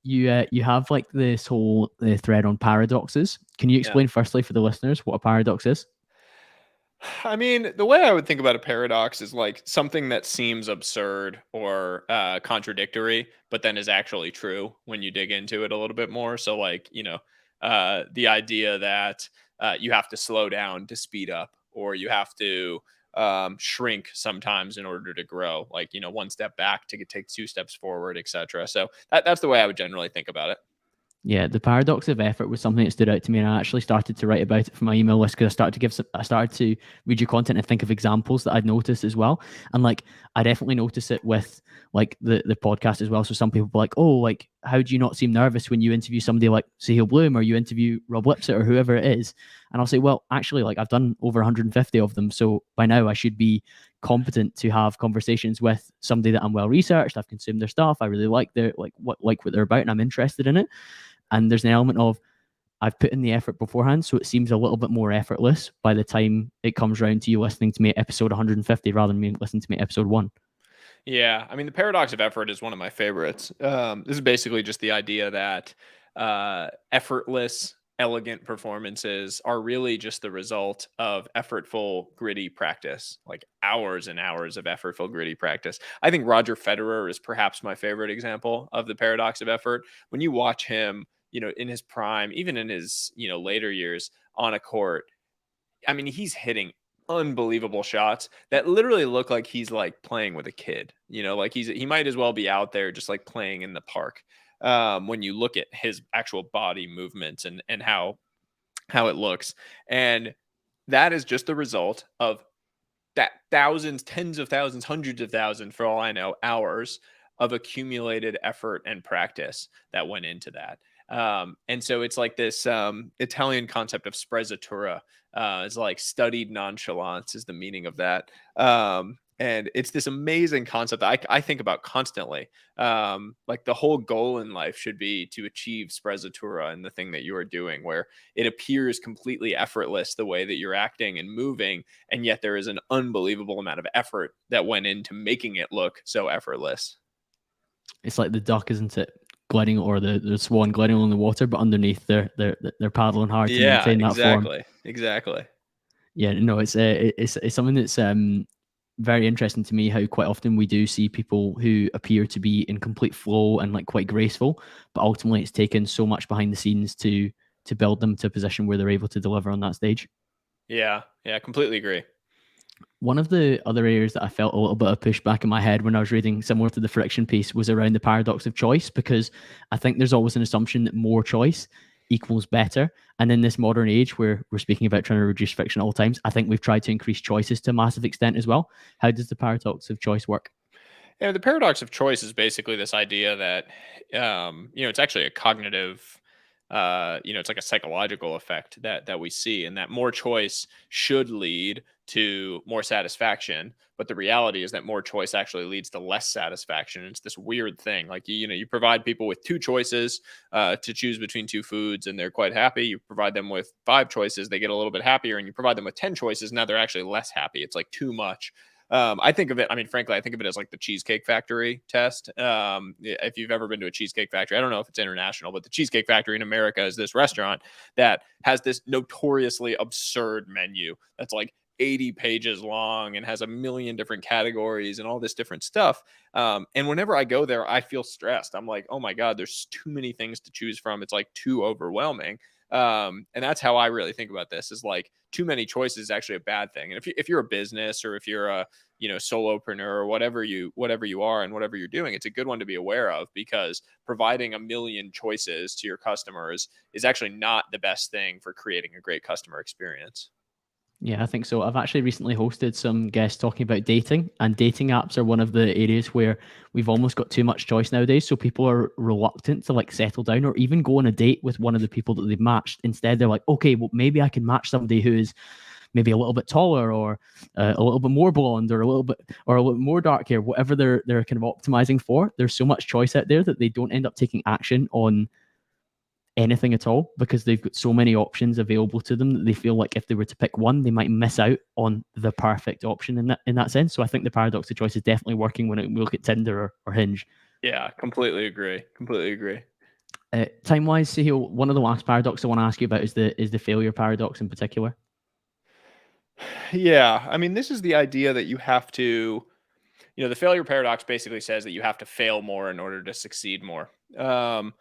you have like this whole thread on paradoxes. Can you explain firstly for the listeners what a paradox is? I mean, the way I would think about a paradox is like something that seems absurd or contradictory, but then is actually true when you dig into it a little bit more. So like, the idea that you have to slow down to speed up, or you have to shrink sometimes in order to grow, like, one step back to take two steps forward, etc. So that's the way I would generally think about it. Yeah, the paradox of effort was something that stood out to me, and I actually started to write about it for my email list because I started to read your content and think of examples that I'd noticed as well. And like, I definitely notice it with like the podcast as well. So some people are like, oh, like, how do you not seem nervous when you interview somebody like Sahil Bloom or you interview Rob Lipsett or whoever it is? And I'll say, well, actually, like, I've done over 150 of them, so by now I should be competent to have conversations with somebody that I'm well researched. I've consumed their stuff. I really like what they're about, and I'm interested in it. And there's an element of I've put in the effort beforehand, so it seems a little bit more effortless by the time it comes around to you listening to me at episode 150 rather than me listening to me at episode 1. Yeah, I mean, the paradox of effort is one of my favorites. This is basically just the idea that effortless, elegant performances are really just the result of effortful, gritty practice, like hours and hours of effortful, gritty practice. I think Roger Federer is perhaps my favorite example of the paradox of effort. When you watch him, in his prime, even in his, later years on a court, I mean, he's hitting unbelievable shots that literally look like he's like playing with a kid, like he might as well be out there just like playing in the park. When you look at his actual body movements and how it looks. And that is just the result of that thousands, tens of thousands, hundreds of thousands, for all I know, hours of accumulated effort and practice that went into that. And so it's like this Italian concept of sprezzatura. It's like studied nonchalance is the meaning of that. And it's this amazing concept that I think about constantly. Like, the whole goal in life should be to achieve sprezzatura in the thing that you are doing, where it appears completely effortless the way that you're acting and moving, and yet there is an unbelievable amount of effort that went into making it look so effortless. It's like the duck, isn't it? Gliding, or the swan gliding on the water, but underneath they're paddling hard to maintain that form. Exactly. Yeah, no, it's something that's very interesting to me how quite often we do see people who appear to be in complete flow and like quite graceful, but ultimately it's taken so much behind the scenes to build them to a position where they're able to deliver on that stage. Yeah, completely agree. One of the other areas that I felt a little bit of pushback in my head when I was reading similar to the friction piece was around the paradox of choice, because I think there's always an assumption that more choice equals better. And in this modern age where we're speaking about trying to reduce friction at all times, I think we've tried to increase choices to a massive extent as well. How does the paradox of choice work? Yeah, the paradox of choice is basically this idea that, it's actually a cognitive, it's like a psychological effect that we see, and that more choice should lead to more satisfaction. But the reality is that more choice actually leads to less satisfaction. It's this weird thing. Like you provide people with two choices to choose between two foods, and they're quite happy. You provide them with five choices, they get a little bit happier, and you provide them with 10 choices, now they're actually less happy. It's like too much. I think of it, I mean, frankly, I think of it as like the Cheesecake Factory test. If you've ever been to a Cheesecake Factory, I don't know if it's international, but the Cheesecake Factory in America is this restaurant that has this notoriously absurd menu that's like 80 pages long and has a million different categories and all this different stuff. And whenever I go there, I feel stressed. I'm like, oh my God, there's too many things to choose from. It's like too overwhelming. And that's how I really think about this, is like too many choices is actually a bad thing. And if you're a business, or if you're a solopreneur, or whatever you are and whatever you're doing, it's a good one to be aware of, because providing a million choices to your customers is actually not the best thing for creating a great customer experience. Yeah, I think so. I've actually recently hosted some guests talking about dating, and dating apps are one of the areas where we've almost got too much choice nowadays. So people are reluctant to like settle down or even go on a date with one of the people that they've matched. Instead, they're like, okay, well, maybe I can match somebody who is maybe a little bit taller, or a little bit more blonde, or a little bit more dark hair, whatever they're kind of optimizing for. There's so much choice out there that they don't end up taking action on anything at all, because they've got so many options available to them that they feel like if they were to pick one, they might miss out on the perfect option in that sense. So I think the paradox of choice is definitely working when we look at Tinder or Hinge. Yeah, completely agree. Completely agree. Time wise, Sahil, one of the last paradoxes I want to ask you about is the failure paradox in particular. Yeah, I mean, this is the idea that you have to, the failure paradox basically says that you have to fail more in order to succeed more. Um,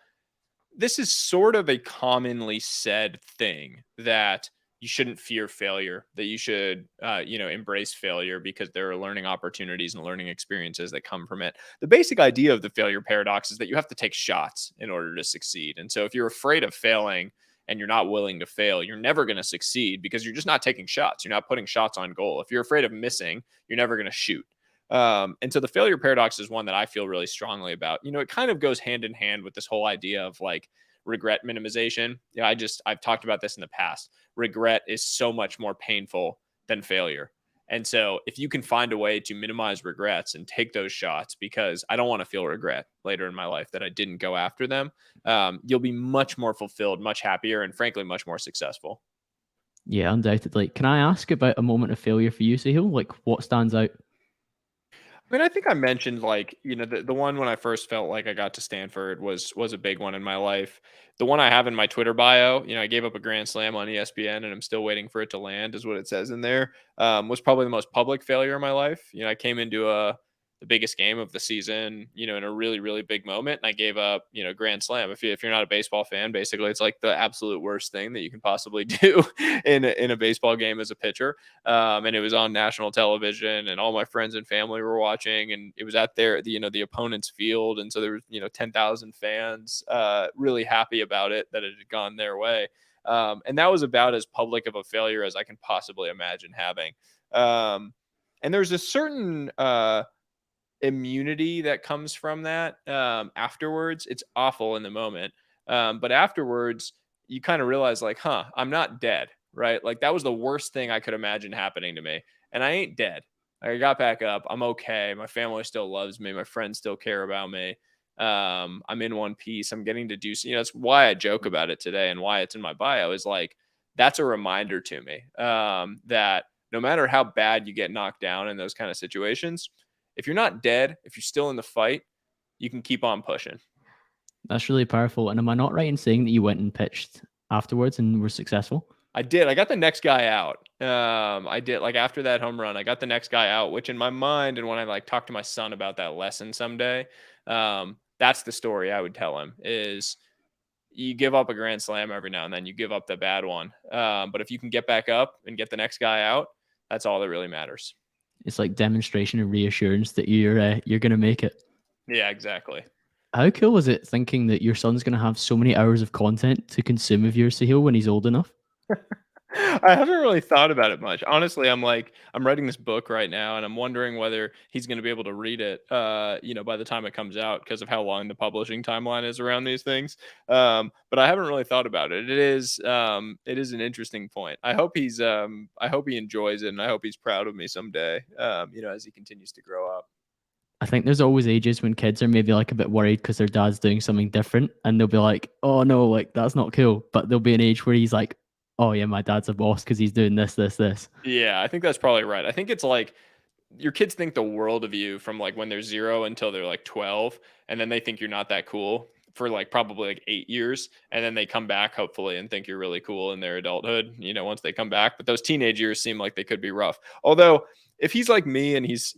this is sort of a commonly said thing, that you shouldn't fear failure, that you should, embrace failure, because there are learning opportunities and learning experiences that come from it. The basic idea of the failure paradox is that you have to take shots in order to succeed. And so if you're afraid of failing and you're not willing to fail, you're never going to succeed, because you're just not taking shots. You're not putting shots on goal. If you're afraid of missing, you're never going to shoot. And so the failure paradox is one that I feel really strongly about. It kind of goes hand in hand with this whole idea of like regret minimization. I've talked about this in the past. Regret is so much more painful than failure. And so if you can find a way to minimize regrets and take those shots, because I don't want to feel regret later in my life that I didn't go after them, you'll be much more fulfilled, much happier, and frankly, much more successful. Yeah, undoubtedly. Can I ask about a moment of failure for you, Sahil? Like what stands out? I mean, I think I mentioned, like, the one when I first felt like I got to Stanford was a big one in my life. The one I have in my Twitter bio, I gave up a grand slam on ESPN and I'm still waiting for it to land, is what it says in there. Was probably the most public failure in my life. I came into the biggest game of the season, in a really, really big moment, and I gave up, grand slam. If you're not a baseball fan, basically it's like the absolute worst thing that you can possibly do in a baseball game as a pitcher. And it was on national television, and all my friends and family were watching, and it was at the opponent's field, and so there was 10,000 fans, really happy about it that it had gone their way. And that was about as public of a failure as I can possibly imagine having. And there's a certain immunity that comes from that. Afterwards, it's awful in the moment, but afterwards you kind of realize, like, I'm not dead, right? Like, that was the worst thing I could imagine happening to me, and I ain't dead. I got back up, I'm okay, my family still loves me, my friends still care about me. I'm in one piece, I'm getting to do, that's why I joke about it today, and why it's in my bio, is like, that's a reminder to me, that no matter how bad you get knocked down in those kind of situations, if you're not dead, if you're still in the fight, you can keep on pushing. That's really powerful. And am I not right in saying that you went and pitched afterwards and were successful? I did. I got the next guy out. I did, like, after that home run, I got the next guy out, which in my mind, and when I like talk to my son about that lesson someday, that's the story I would tell him is you give up a grand slam every now and then, you give up the bad one. But if you can get back up and get the next guy out, that's all that really matters. It's like demonstration and reassurance that you're going to make it. Yeah, exactly. How cool is it thinking that your son's going to have so many hours of content to consume of yours, Sahil, when he's old enough? I haven't really thought about it much. Honestly, I'm writing this book right now and I'm wondering whether he's going to be able to read it by the time it comes out because of how long the publishing timeline is around these things. But I haven't really thought about it. It is an interesting point. I hope he enjoys it and I hope he's proud of me someday. As he continues to grow up. I think there's always ages when kids are maybe like a bit worried because their dad's doing something different and they'll be like, oh no, like that's not cool. But there'll be an age where he's like, oh yeah, my dad's a boss because he's doing this, this, this. Yeah, I think that's probably right. I think it's like your kids think the world of you from like when they're 0 until they're like 12, and then they think you're not that cool for like probably like 8 years, and then they come back hopefully and think you're really cool in their adulthood, once they come back. But those teenage years seem like they could be rough. Although if he's like me and he's,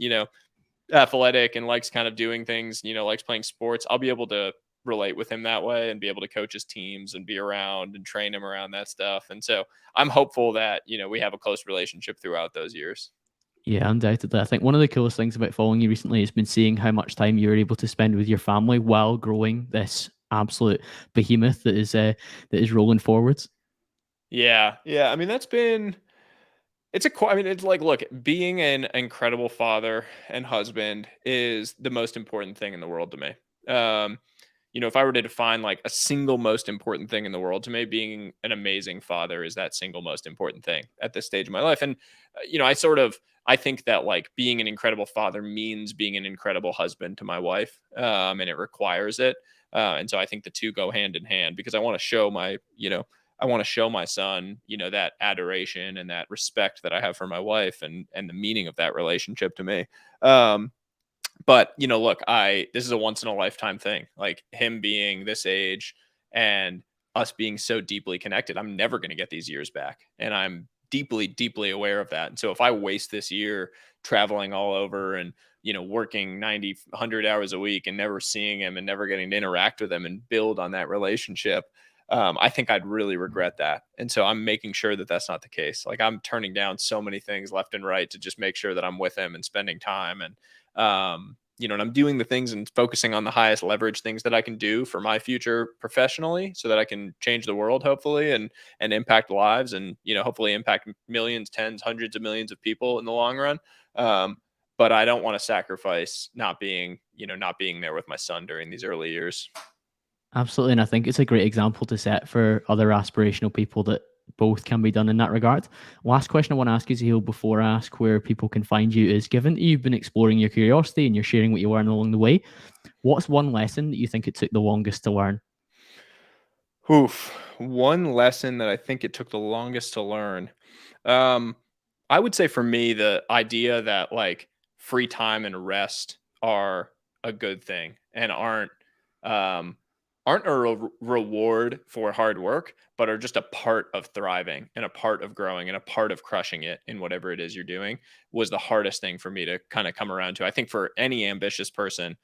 athletic and likes kind of doing things, likes playing sports, I'll be able to relate with him that way and be able to coach his teams and be around and train him around that stuff. And so I'm hopeful that, we have a close relationship throughout those years. Yeah, undoubtedly. I think one of the coolest things about following you recently has been seeing how much time you're able to spend with your family while growing this absolute behemoth that is rolling forwards. Yeah. Yeah. I mean, it's like, look, being an incredible father and husband is the most important thing in the world to me. If I were to define like a single most important thing in the world to me, being an amazing father is that single most important thing at this stage of my life. And, I think that like being an incredible father means being an incredible husband to my wife. And it requires it. And so I think the two go hand in hand because I want to show my son, that adoration and that respect that I have for my wife and the meaning of that relationship to me. But look, this is a once in a lifetime thing. Like him being this age and us being so deeply connected, I'm never going to get these years back. And I'm deeply, deeply aware of that. And so if I waste this year traveling all over and, working 90, 100 hours a week and never seeing him and never getting to interact with him and build on that relationship, I think I'd really regret that. And so I'm making sure that that's not the case. Like I'm turning down so many things left and right to just make sure that I'm with him and spending time and I'm doing the things and focusing on the highest leverage things that I can do for my future professionally so that I can change the world hopefully and impact lives and, hopefully impact millions, tens, hundreds of millions of people in the long run. But I don't want to sacrifice not being there with my son during these early years. Absolutely. And I think it's a great example to set for other aspirational people that both can be done in that regard. Last question I want to ask you, Zahil, before I ask where people can find you is, given that you've been exploring your curiosity and you're sharing what you learned along the way, what's one lesson that you think it took the longest to learn? Oof. One lesson that I think it took the longest to learn. Um, I would say for me, the idea that like free time and rest are a good thing and um, aren't a reward for hard work, but are just a part of thriving and a part of growing and a part of crushing it in whatever it is you're doing was the hardest thing for me to kind of come around to. I think for any ambitious person,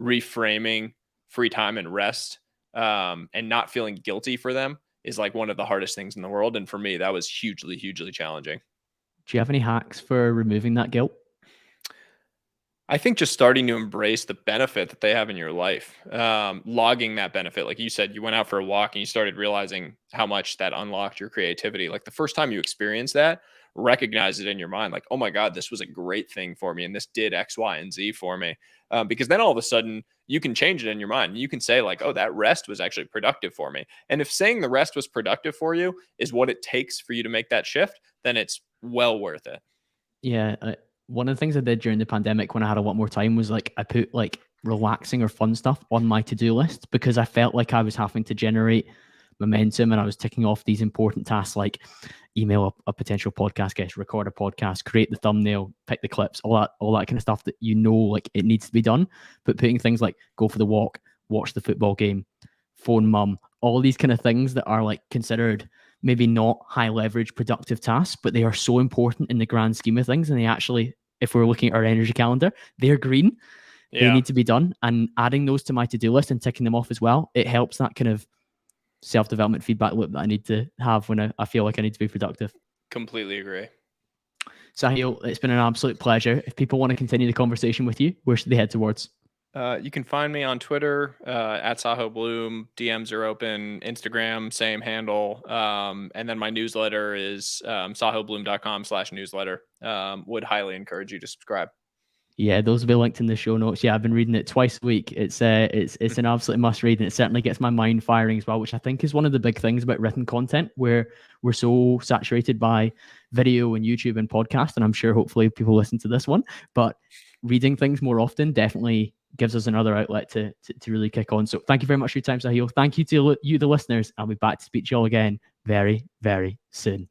reframing free time and rest and not feeling guilty for them is like one of the hardest things in the world. And for me, that was hugely, hugely challenging. Do you have any hacks for removing that guilt? I think just starting to embrace the benefit that they have in your life, logging that benefit. Like you said, you went out for a walk and you started realizing how much that unlocked your creativity. Like the first time you experience that, recognize it in your mind. Like, oh my God, this was a great thing for me. And this did X, Y, and Z for me. Because then all of a sudden you can change it in your mind. You can say like, oh, that rest was actually productive for me. And if saying the rest was productive for you is what it takes for you to make that shift, then it's well worth it. Yeah. One of the things I did during the pandemic when I had a lot more time was like I put like relaxing or fun stuff on my to-do list because I felt like I was having to generate momentum and I was ticking off these important tasks like email a potential podcast guest, record a podcast, create the thumbnail, pick the clips, all that kind of stuff that like it needs to be done. But putting things like go for the walk, watch the football game, phone mum, all these kind of things that are like considered maybe not high leverage productive tasks, but they are so important in the grand scheme of things. And they actually, if we're looking at our energy calendar, they're green. They need to be done. And adding those to my to-do list and ticking them off as well, it helps that kind of self-development feedback loop that I need to have when I feel like I need to be productive. Completely agree. Sahil, it's been an absolute pleasure. If people want to continue the conversation with you, where should they head towards? You can find me on Twitter at Sahil Bloom. DMs are open. Instagram, same handle. And then my newsletter is sahilbloom.com/newsletter. Would highly encourage you to subscribe. Yeah, those will be linked in the show notes. Yeah, I've been reading it twice a week. It's an absolute must read, and it certainly gets my mind firing as well, which I think is one of the big things about written content, where we're so saturated by video and YouTube and podcast. And I'm sure hopefully people listen to this one, but reading things more often definitely gives us another outlet to really kick on. So thank you very much for your time, Sahil. Thank you to you, the listeners. I'll be back to speak to you all again very, very soon.